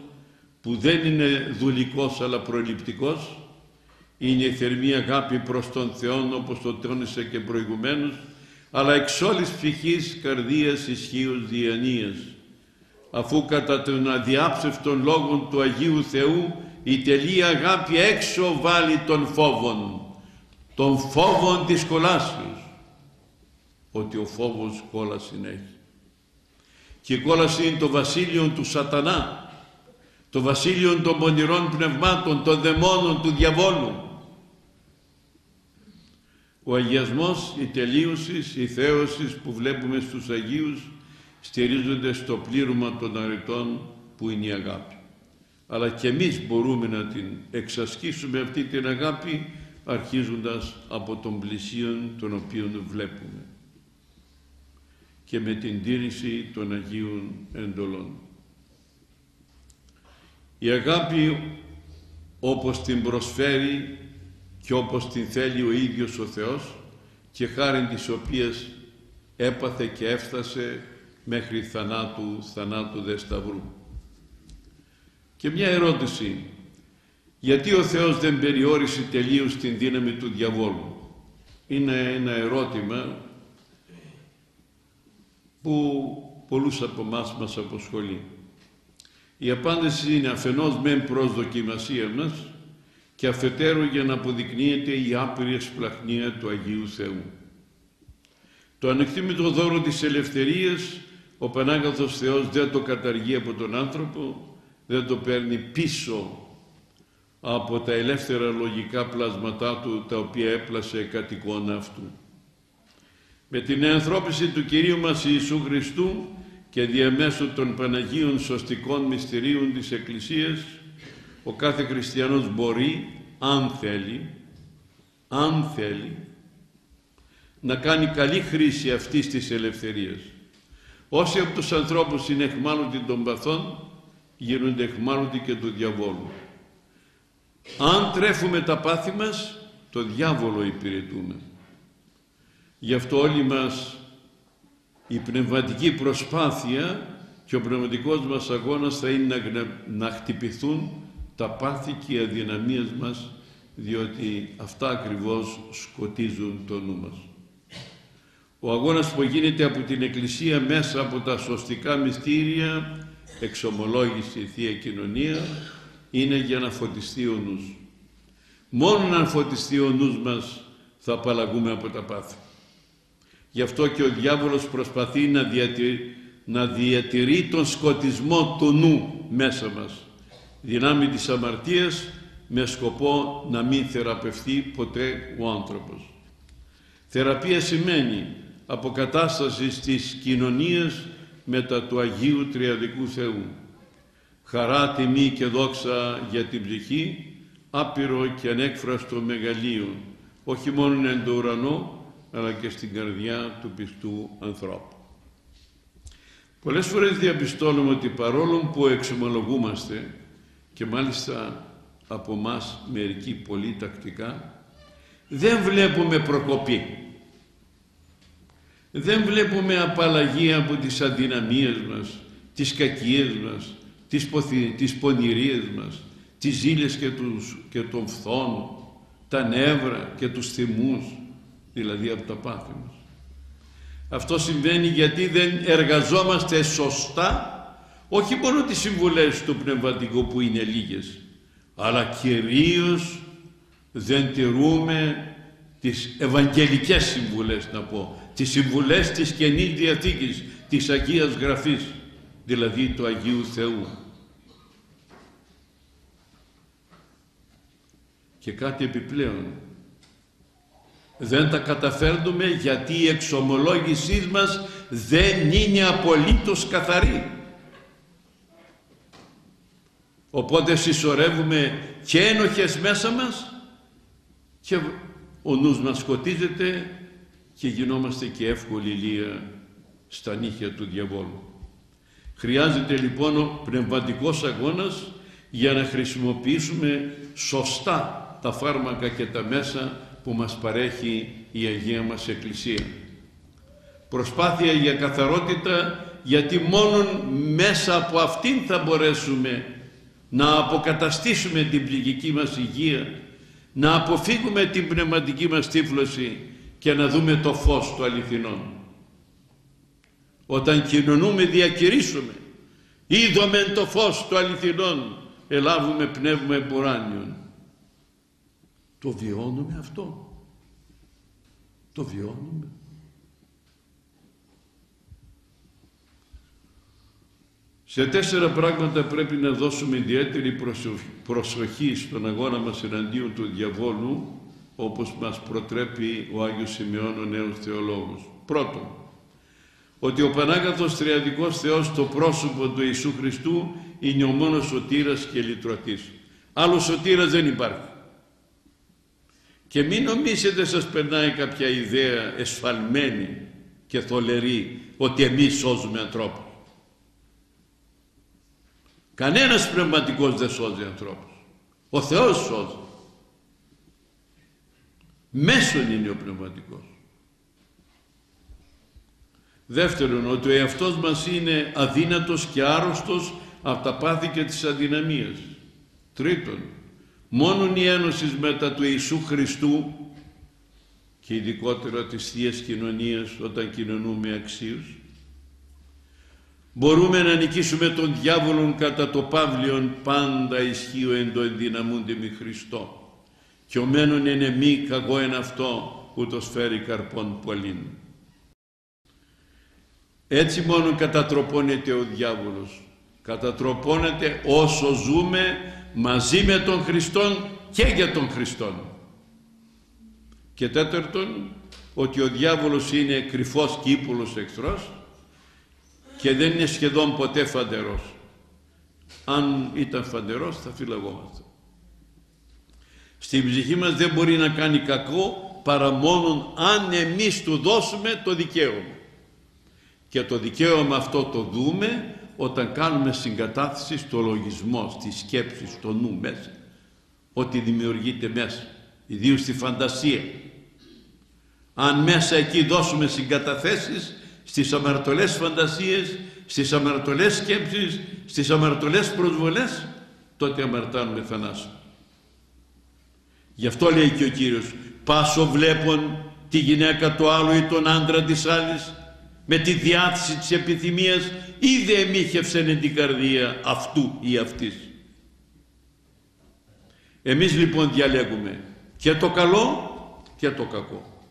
που δεν είναι δουλικός αλλά προληπτικός, είναι η θερμή αγάπη προς τον Θεό, όπως το τόνισα και προηγουμένως, αλλά εξ όλης ψυχής, καρδίας, ισχύως, διανοίας, αφού κατά των αδιάψευτων λόγων του Αγίου Θεού η τελή αγάπη έξω βάλει των φόβων της κολάσεως, ότι ο φόβος κόλαση έχει. Και η κόλαση είναι το βασίλειο του σατανά, το βασίλειο των πονηρών πνευμάτων, των δαιμόνων, του διαβόλου. Ο αγιασμός, η τελείωση, η θέωση που βλέπουμε στους Αγίους στηρίζονται στο πλήρωμα των αρετών που είναι η αγάπη. Αλλά και εμείς μπορούμε να την εξασκήσουμε αυτή την αγάπη αρχίζοντας από τον πλησίον τον οποίον βλέπουμε και με την τήρηση των Αγίων εντολών. Η αγάπη όπως την προσφέρει και όπως την θέλει ο ίδιος ο Θεός και χάριν της οποίας έπαθε και έφτασε μέχρι θανάτου δε σταυρού. Και μια ερώτηση: γιατί ο Θεός δεν περιόρισε τελείως την δύναμη του διαβόλου? Είναι ένα ερώτημα που πολλούς από εμάς μας αποσχολεί. Η απάντηση είναι αφενός μεν προς δοκιμασία μας και αφετέρου για να αποδεικνύεται η άπειρη σπλαχνία του Αγίου Θεού. Το ανεκτήμητο δώρο της ελευθερίας ο Πανάγαθος Θεός δεν το καταργεί από τον άνθρωπο, δεν το παίρνει πίσω από τα ελεύθερα λογικά πλάσματά του τα οποία έπλασε κατ' εικόνα αυτού. Με την ενανθρώπιση του Κυρίου μας Ιησού Χριστού και διαμέσου των Παναγίων σωστικών μυστηρίων της Εκκλησίας, ο κάθε χριστιανός μπορεί, αν θέλει, να κάνει καλή χρήση αυτής της ελευθερίας. Όσοι από τους ανθρώπους είναι αιχμάλωτοι των παθών, γίνονται αιχμάλωτοι και του διαβόλου. Αν τρέφουμε τα πάθη μας, το διάβολο υπηρετούμε. Γι' αυτό όλοι μας η πνευματική προσπάθεια και ο πνευματικός μας αγώνας θα είναι να χτυπηθούν τα πάθη και οι αδυναμίες μας, διότι αυτά ακριβώς σκοτίζουν το νου μας. Ο αγώνας που γίνεται από την Εκκλησία μέσα από τα σωστικά μυστήρια, εξομολόγηση, Θεία Κοινωνία, είναι για να φωτιστεί ο νους. Μόνο αν φωτιστεί ο νους μας θα απαλλαγούμε από τα πάθη. Γι' αυτό και ο διάβολος προσπαθεί να διατηρεί τον σκοτισμό του νου μέσα μας, δυνάμει της αμαρτίας, με σκοπό να μην θεραπευτεί ποτέ ο άνθρωπος. Θεραπεία σημαίνει αποκατάσταση της κοινωνίας μετά του Αγίου Τριαδικού Θεού. Χαρά, τιμή και δόξα για την ψυχή, άπειρο και ανέκφραστο μεγαλείο, όχι μόνο εν το ουρανό, αλλά και στην καρδιά του πιστού ανθρώπου. Πολλές φορές διαπιστώνουμε ότι παρόλο που εξομολογούμαστε, και μάλιστα από μας μερικοί πολύ τακτικά, δεν βλέπουμε προκοπή. Δεν βλέπουμε απαλλαγή από τις αδυναμίες μας, τις κακίες μας, τις πονηρίες μας, τις ζήλες και τον φθόνο, τα νεύρα και τους θυμούς, δηλαδή από τα πάθη μας. Αυτό συμβαίνει γιατί δεν εργαζόμαστε σωστά, όχι μόνο τις συμβουλές του πνευματικού που είναι λίγες, αλλά κυρίως δεν τηρούμε τις ευαγγελικές συμβουλές, να πω, τις συμβουλές της Καινής Διαθήκης, της Αγίας Γραφής, δηλαδή του Αγίου Θεού. Και κάτι επιπλέον, δεν τα καταφέρνουμε γιατί η εξομολόγησή μας δεν είναι απολύτως καθαρή. Οπότε συσσωρεύουμε και ένοχες μέσα μας και ο νους μας σκοτίζεται και γινόμαστε και εύκολη λία στα νύχια του διαβόλου. Χρειάζεται λοιπόν ο πνευματικός αγώνας για να χρησιμοποιήσουμε σωστά τα φάρμακα και τα μέσα που μας παρέχει η Αγία μας Εκκλησία. Προσπάθεια για καθαρότητα, γιατί μόνο μέσα από αυτήν θα μπορέσουμε να αποκαταστήσουμε την ψυχική μας υγεία, να αποφύγουμε την πνευματική μας τύφλωση και να δούμε το φως του αληθινών. Όταν κοινωνούμε, διακηρύσουμε, είδομεν το φως του αληθινών, ελάβουμε πνεύμα εμποράνιον. Το βιώνουμε αυτό. Το βιώνουμε. Σε 4 πράγματα πρέπει να δώσουμε ιδιαίτερη προσοχή στον αγώνα μας εναντίον του διαβόλου, όπως μας προτρέπει ο Άγιος Σημεών, ο νέος θεολόγος. Πρώτον, ότι ο Πανάγαθος Τριαδικός Θεός, το πρόσωπο του Ιησού Χριστού, είναι ο μόνος σωτήρας και λυτρωτής. Άλλος σωτήρας δεν υπάρχει. Και μην νομίζετε σας περνάει κάποια ιδέα εσφαλμένη και θολερή ότι εμείς σώζουμε ανθρώπους. Κανένας πνευματικός δεν σώζει ανθρώπους. Ο Θεός σώζει. Μέσον είναι ο πνευματικός. Δεύτερον, ότι ο εαυτός μας είναι αδύνατος και άρρωστος από τα πάθη και τις αδυναμίες. Τρίτον, μόνον η ένωση μετά του Ιησού Χριστού και ειδικότερα της Θείας Κοινωνίας, όταν κοινωνούμε αξίους, μπορούμε να νικήσουμε τον διάβολον κατά το παύλιον πάντα ισχύω εν το ενδυναμούνται μη Χριστό. Και ο μένον είναι μη καγώ εν αυτό, ούτως φέρει καρπών πολλήν. Έτσι μόνο κατατροπώνεται ο διάβολος. Κατατροπώνεται όσο ζούμε μαζί με τον Χριστόν και για τον Χριστόν. Και τέταρτον, ότι ο διάβολος είναι κρυφός και ύπουλος εχθρός και δεν είναι σχεδόν ποτέ φαντερός. Αν ήταν φανερός θα φυλαγόμαστε. Στην ψυχή μας δεν μπορεί να κάνει κακό παρά μόνον αν εμείς του δώσουμε το δικαίωμα. Και το δικαίωμα αυτό το δούμε όταν κάνουμε συγκατάθεση στο λογισμό, στη σκέψη, στο νου μέσα. Ό,τι δημιουργείται μέσα, ιδίως στη φαντασία. Αν μέσα εκεί δώσουμε συγκαταθέσεις στις αμαρτωλές φαντασίες, στις αμαρτωλές σκέψεις, στις αμαρτωλές προσβολές, τότε αμαρτάνουμε θανάσου. Γι' αυτό λέει και ο Κύριος, πάσο βλέπον τη γυναίκα του άλλου ή τον άντρα της άλλης, με τη διάθεση της επιθυμίας, είδε εμίχευσεν εν την καρδία αυτού ή αυτής. Εμείς λοιπόν διαλέγουμε και το καλό και το κακό,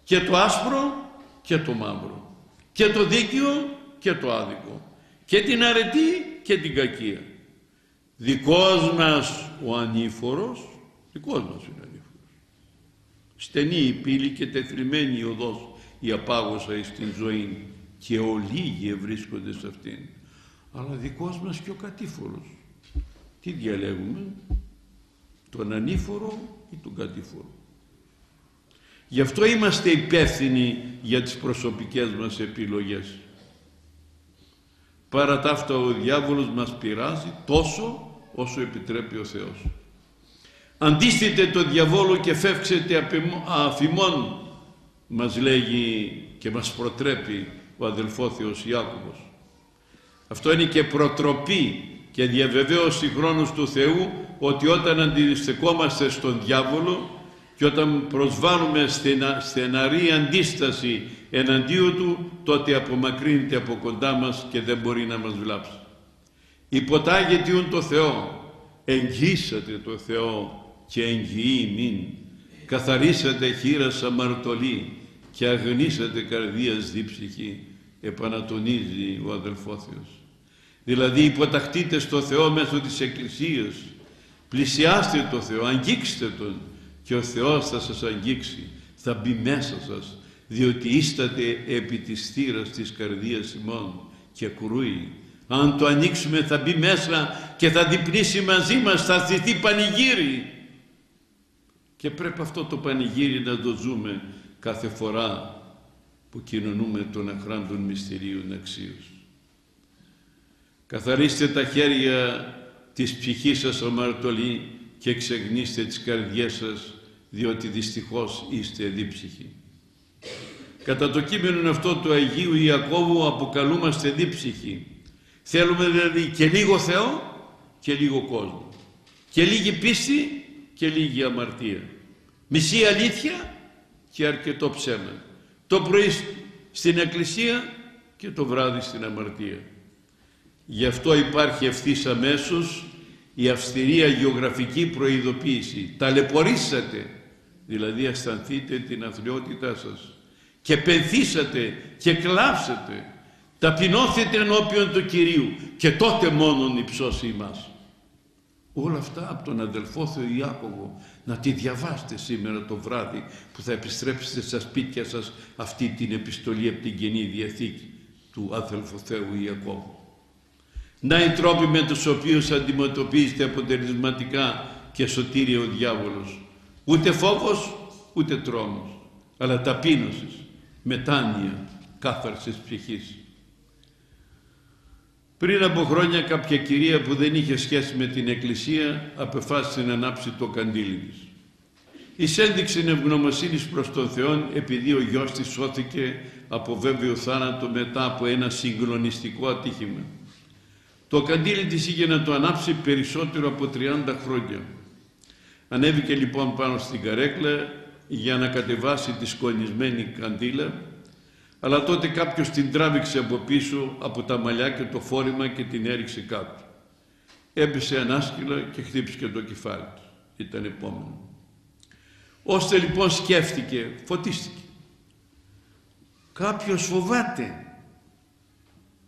και το άσπρο και το μαύρο, και το δίκαιο και το άδικο, και την αρετή και την κακία. Δικός μας ο ανήφορος, δικός μας είναι ανήφορος. Στενή η πύλη και τεθριμμένη η οδός, η απάγωσα εις την ζωή, και ολίγοι ευρίσκονται σε αυτήν. Αλλά δικός μας και ο κατήφορος. Τι διαλέγουμε, τον ανήφορο ή τον κατήφορο? Γι' αυτό είμαστε υπεύθυνοι για τις προσωπικές μας επιλογές. Παρά τα αυτά ο διάβολος μας πειράζει τόσο όσο επιτρέπει ο Θεός. Αντίστητε το διαβόλο και φεύξετε αφημών, μας λέγει και μας προτρέπει ο αδελφόθεος Ιάκωβος. Αυτό είναι και προτροπή και διαβεβαίωση χρόνους του Θεού, ότι όταν αντιστεκόμαστε στον διάβολο και όταν προσβάλλουμε στεναρή αντίσταση εναντίον του, τότε απομακρύνεται από κοντά μας και δεν μπορεί να μας βλάψει. Υποτάγεται ουν το Θεό, εγγύσατε το Θεό και εγγυεί ημίν, καθαρίσατε χείρας αμαρτωλή και αγνίσατε καρδίας δίψυχη, επανατονίζει ο αδελφόθεος. Δηλαδή υποταχτείτε στο Θεό μέσω της Εκκλησίας, πλησιάστε το Θεό, αγγίξτε Τον και ο Θεός θα σας αγγίξει, θα μπει μέσα σας, διότιίστατε επί της θύρας της καρδίας ημών και κρούει. Αν το ανοίξουμε θα μπει μέσα και θα διπνήσει μαζί μας, θα στηθεί πανηγύρι. Και πρέπει αυτό το πανηγύρι να το ζούμε κάθε φορά που κοινωνούμε των αχράντων μυστηρίων αξίως. Καθαρίστε τα χέρια της ψυχής σας αμαρτωλή και εξεγνίστε τις καρδιές σας, διότι δυστυχώς είστε δίψυχοι. Κατά το κείμενο αυτό του Αγίου Ιακώβου αποκαλούμαστε δίψυχοι. Θέλουμε δηλαδή και λίγο Θεό και λίγο κόσμο. Και λίγη πίστη και λίγη αμαρτία. Μισή αλήθεια και αρκετό ψέμα. Το πρωί στην Εκκλησία και το βράδυ στην αμαρτία. Γι' αυτό υπάρχει ευθύς αμέσως η αυστηρή αγιογραφική προειδοποίηση. Ταλαιπωρήσατε, δηλαδή αισθανθείτε την αθλιότητά σας και πενθήσατε και κλάψετε, ταπεινώθετε ενώπιον του Κυρίου και τότε μόνον υψώσει ημάς. Όλα αυτά από τον αδελφόθεο Ιάκωβο να τη διαβάσετε σήμερα το βράδυ που θα επιστρέψετε στα σπίτια σας αυτή την επιστολή από την Καινή Διαθήκη του αδελφοθέου Ιακώβου. Να οι τρόποι με τους οποίους αντιμετωπίζεται αποτελεσματικά και σωτήρια ο διάβολος. Ούτε φόβος, ούτε τρόμος, αλλά ταπείνωσης, μετάνοια, κάθαρσης ψυχής. Πριν από χρόνια κάποια κυρία που δεν είχε σχέση με την Εκκλησία απεφάσισε να ανάψει το καντήλι της. Εισέδειξε ευγνωμοσύνης προς τον Θεό επειδή ο γιος της σώθηκε από βέβαιο θάνατο μετά από ένα συγκλονιστικό ατύχημα. Το καντήλι της είχε να το ανάψει περισσότερο από 30 χρόνια. Ανέβηκε λοιπόν πάνω στην καρέκλα για να κατεβάσει τη σκονισμένη καντήλα, αλλά τότε κάποιος την τράβηξε από πίσω από τα μαλλιά και το φόρημα και την έριξε κάτω. Έπεσε ανάσκυλα και χτύπησε το κεφάλι του. Ήταν επόμενο. Ώστε λοιπόν σκέφτηκε, φωτίστηκε.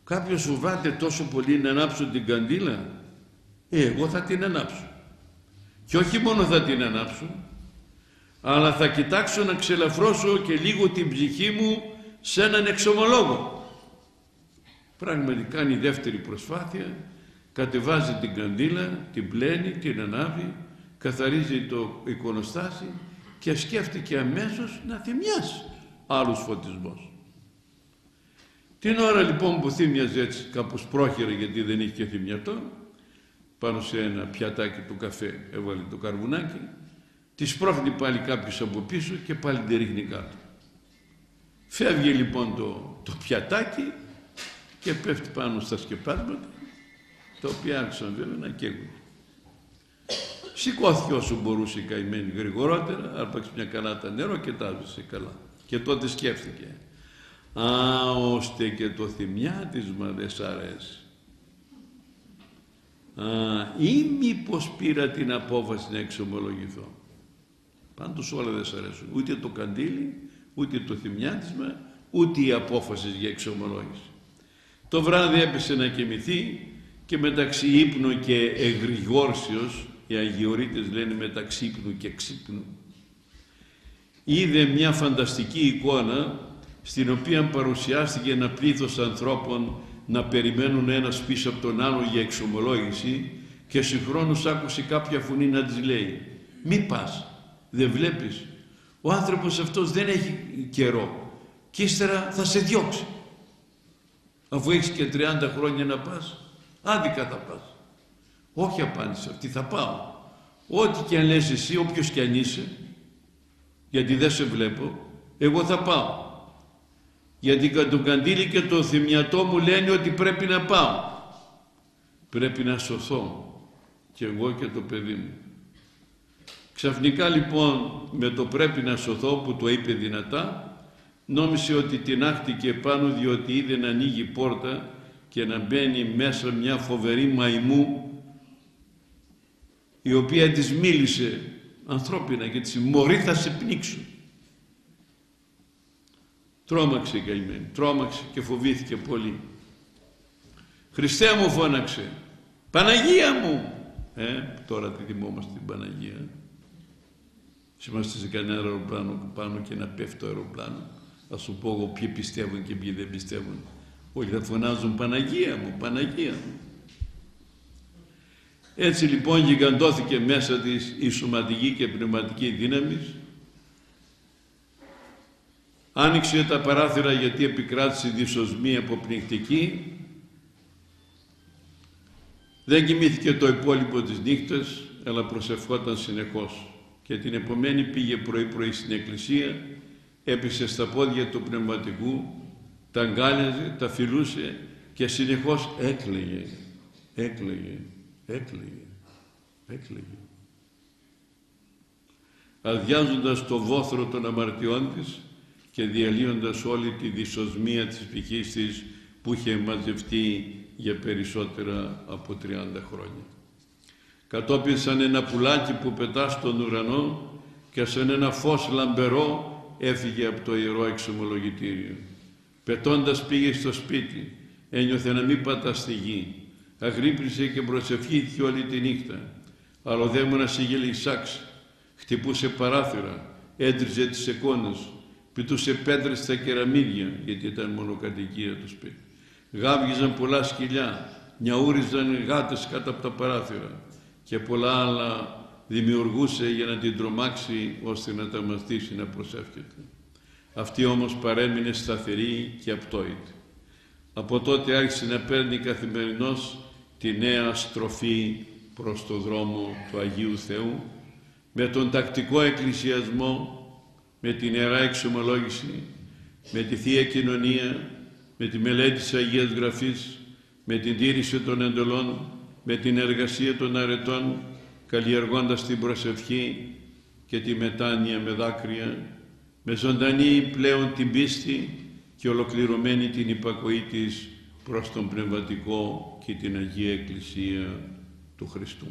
Κάποιος φοβάται τόσο πολύ να ανάψω την καντήλα. Εγώ θα την ανάψω. Και όχι μόνο θα την ανάψω, αλλά θα κοιτάξω να ξελαφρώσω και λίγο την ψυχή μου σε έναν εξομολόγο. Πράγματι κάνει δεύτερη προσπάθεια κατεβάζει την καντήλα, την πλένει, την ανάβει, καθαρίζει το εικονοστάσι και σκέφτηκε αμέσως να θυμιάσει άλλους φωτισμούς. Την ώρα λοιπόν που θύμιαζε έτσι κάπως πρόχειρα, γιατί δεν είχε και θυμιατό, πάνω σε ένα πιατάκι του καφέ έβαλε το καρβουνάκι, τη σπρώχνει πάλι κάποιος από πίσω και πάλι την ρίχνει κάτω. Φεύγει λοιπόν το πιατάκι και πέφτει πάνω στα σκεπάσματα, τα οποία άρχισαν βέβαια να καίγουν. Σηκώθηκε όσο μπορούσε η καημένη γρηγορότερα, άρπαξε μια καλάτα νερό και τάζωσε καλά. Και τότε σκέφτηκε, ώστε και το θυμιάτισμα δεν σ' αρέσει. Ή μήπως πήρα την απόφαση να εξομολογηθώ. Πάντως όλα δεν σ' αρέσουν. Ούτε το καντήλι, ούτε το θυμιάτισμα, ούτε η απόφαση για εξομολόγηση. Το βράδυ έπεσε να κοιμηθεί και μεταξύ ύπνου και εγρηγόρσεως, οι Αγιορείτες λένε μεταξύ ύπνου και ξύπνου, είδε μια φανταστική εικόνα στην οποία παρουσιάστηκε ένα πλήθος ανθρώπων να περιμένουν ένας πίσω από τον άλλο για εξομολόγηση και συγχρόνως άκουσε κάποια φωνή να της λέει, μη πας, δεν βλέπεις, ο άνθρωπος αυτός δεν έχει καιρό και ύστερα θα σε διώξει. Αφού έχεις και 30 χρόνια να πας, άδικα θα πας. Όχι, απάντησε αυτή, θα πάω. Ό,τι και αν λες εσύ, όποιος και αν είσαι, γιατί δεν σε βλέπω, εγώ θα πάω. Γιατί το καντήλι και το θυμιατό μου λένε ότι πρέπει να πάω. Πρέπει να σωθώ και εγώ και το παιδί μου. Ξαφνικά λοιπόν με το πρέπει να σωθώ που το είπε δυνατά, νόμισε ότι τινάχτηκε πάνω διότι είδε να ανοίγει πόρτα και να μπαίνει μέσα μια φοβερή μαϊμού, η οποία της μίλησε ανθρώπινα και της είπε, μωρή θα σε πνίξω. Τρόμαξε η καημένη, τρόμαξε και φοβήθηκε πολύ. Χριστέ μου, φώναξε, Παναγία μου. Τώρα τι θυμόμαστε την Παναγία. Είμαστε σε κανένα αεροπλάνο πάνω και να πέφτει το αεροπλάνο. Θα σου πω εγώ ποιοι πιστεύουν και ποιοι δεν πιστεύουν. Όλοι θα φωνάζουν Παναγία μου, Παναγία μου. Έτσι λοιπόν γιγαντώθηκε μέσα της η σωματική και πνευματική δύναμη. Άνοιξε τα παράθυρα γιατί επικράτησε δυσοσμή αποπνικτική. Δεν κοιμήθηκε το υπόλοιπο της νύχτας, αλλά προσευχόταν συνεχώς. Και την επομένη πήγε πρωί-πρωί στην εκκλησία, έπεσε στα πόδια του πνευματικού, τα αγκάλιαζε, τα φιλούσε και συνεχώς έκλαιγε, έκλαιγε, έκλαιγε, έκλαιγε. αδειάζοντας το βόθρο των αμαρτιών της και διαλύοντας όλη τη δυσοσμία της ψυχής της που είχε μαζευτεί για περισσότερα από 30 χρόνια. Κατόπιν σαν ένα πουλάκι που πετά στον ουρανό και σαν ένα φως λαμπερό έφυγε από το Ιερό Εξομολογητήριο. Πετώντας πήγε στο σπίτι, ένιωθε να μην πατά στη γη. Αγρύπνησε και προσευχήθηκε όλη τη νύχτα. Αλλοδαίμονας είχε λυσάξει, χτυπούσε παράθυρα, έντριζε τις εικόνες, πητούσε πέτρες στα κεραμίδια, γιατί ήταν μονοκατοικία το σπίτι. Γάβγιζαν πολλά σκυλιά, νιαούριζαν γάτες κάτω από τα παράθυρα και πολλά άλλα δημιουργούσε για να την τρομάξει ώστε να τα μαθήσει να προσεύχεται. Αυτή όμως παρέμεινε σταθερή και απτόητη. Από τότε άρχισε να παίρνει καθημερινώς τη νέα στροφή προς το δρόμο του Αγίου Θεού, με τον τακτικό εκκλησιασμό, με την Ιερά Εξομολόγηση, με τη Θεία Κοινωνία, με τη μελέτη της Αγίας Γραφής, με την τήρηση των εντολών, με την εργασία των αρετών, καλλιεργώντας την προσευχή και τη μετάνοια με δάκρυα, με ζωντανή πλέον την πίστη και ολοκληρωμένη την υπακοή της προς τον πνευματικό και την Αγία Εκκλησία του Χριστού.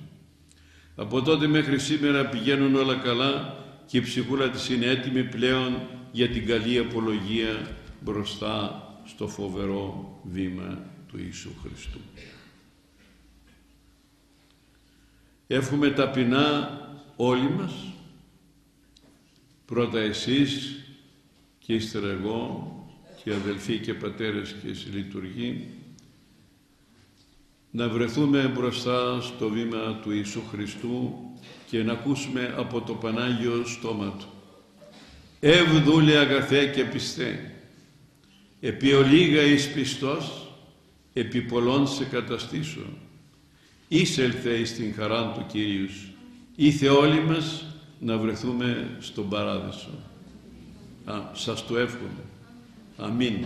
Από τότε μέχρι σήμερα πηγαίνουν όλα καλά και η ψυχούλα της είναι έτοιμη πλέον για την καλή απολογία μπροστά στο φοβερό βήμα του Ιησού Χριστού. Εύχομαι ταπεινά όλοι μας, πρώτα εσείς και ύστερα εγώ, και αδελφοί και πατέρες και συλλειτουργοί, να βρεθούμε μπροστά στο βήμα του Ιησού Χριστού και να ακούσουμε από το Πανάγιο στόμα Του. Ευδούλε αγαθέ και πιστέ, επί ολίγα εις πιστός, επί πολλών σε καταστήσω. Εισέλθε εις την χαρά του Κυρίους. Ήθε όλοι μας να βρεθούμε στον Παράδεισο. Σας το εύχομαι. Αμήν.